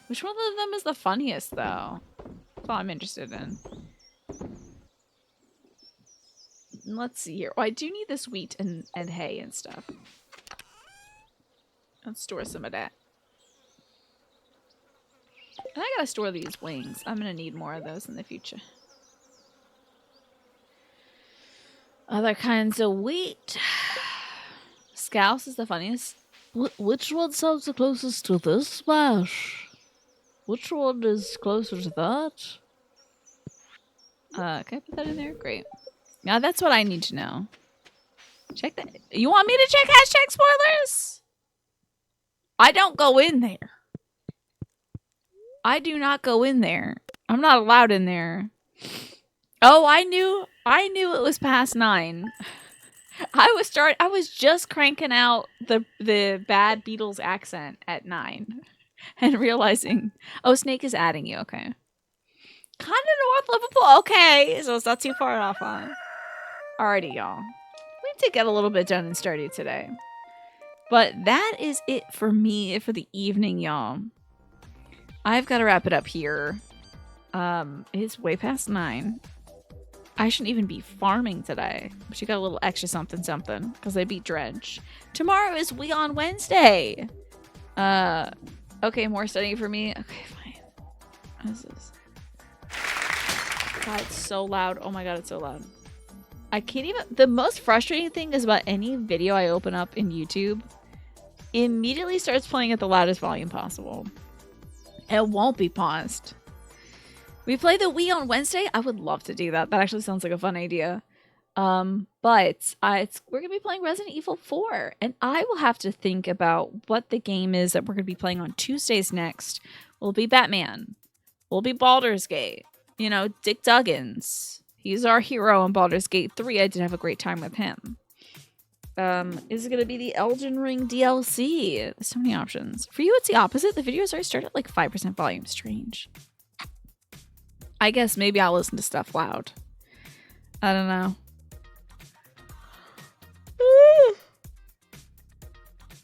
Which one of them is the funniest, though? That's all I'm interested in. Let's see here. Oh, I do need this wheat and hay and stuff. Let's store some of that. And I gotta store these wings. I'm gonna need more of those in the future. Other kinds of wheat. Scouse is the funniest. Which one sounds the closest to this smash? Which one is closer to that? Can I put that in there? Great. Now that's what I need to know. Check that. You want me to check hashtag spoilers? I don't go in there. I do not go in there. I'm not allowed in there. Oh, I knew it was past 9. I was just cranking out the bad Beatles accent at 9 and realizing, oh, Snake is adding you. Okay. Kind of north Liverpool. Okay, so it's not too far off, huh? Alrighty, y'all. We did get a little bit done and Stardew today. But that is it for me for the evening, y'all. I've got to wrap it up here. It's way past 9. I shouldn't even be farming today. But you got a little extra something because I beat Dredge. Tomorrow is We on Wednesday. Okay, more studying for me. Okay, fine. What is this? God, it's so loud. Oh my god, it's so loud. I can't even... The most frustrating thing is about any video I open up in YouTube, it immediately starts playing at the loudest volume possible. It won't be paused. We play the Wii on Wednesday? I would love to do that. That actually sounds like a fun idea. But we're going to be playing Resident Evil 4. And I will have to think about what the game is that we're going to be playing on Tuesdays next. Will it be Batman? Will it be Baldur's Gate? You know, Dick Duggins. He's our hero in Baldur's Gate 3. I did have a great time with him. Is it going to be the Elden Ring DLC? There's so many options. For you, it's the opposite. The videos already start at like 5% volume. Strange. I guess maybe I'll listen to stuff loud. I don't know.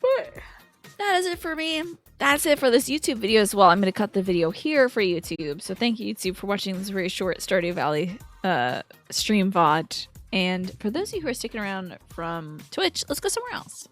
But that is it for me. That's it for this YouTube video as well. I'm going to cut the video here for YouTube. So thank you, YouTube, for watching this very short Stardew Valley stream VOD. And for those of you who are sticking around from Twitch, let's go somewhere else.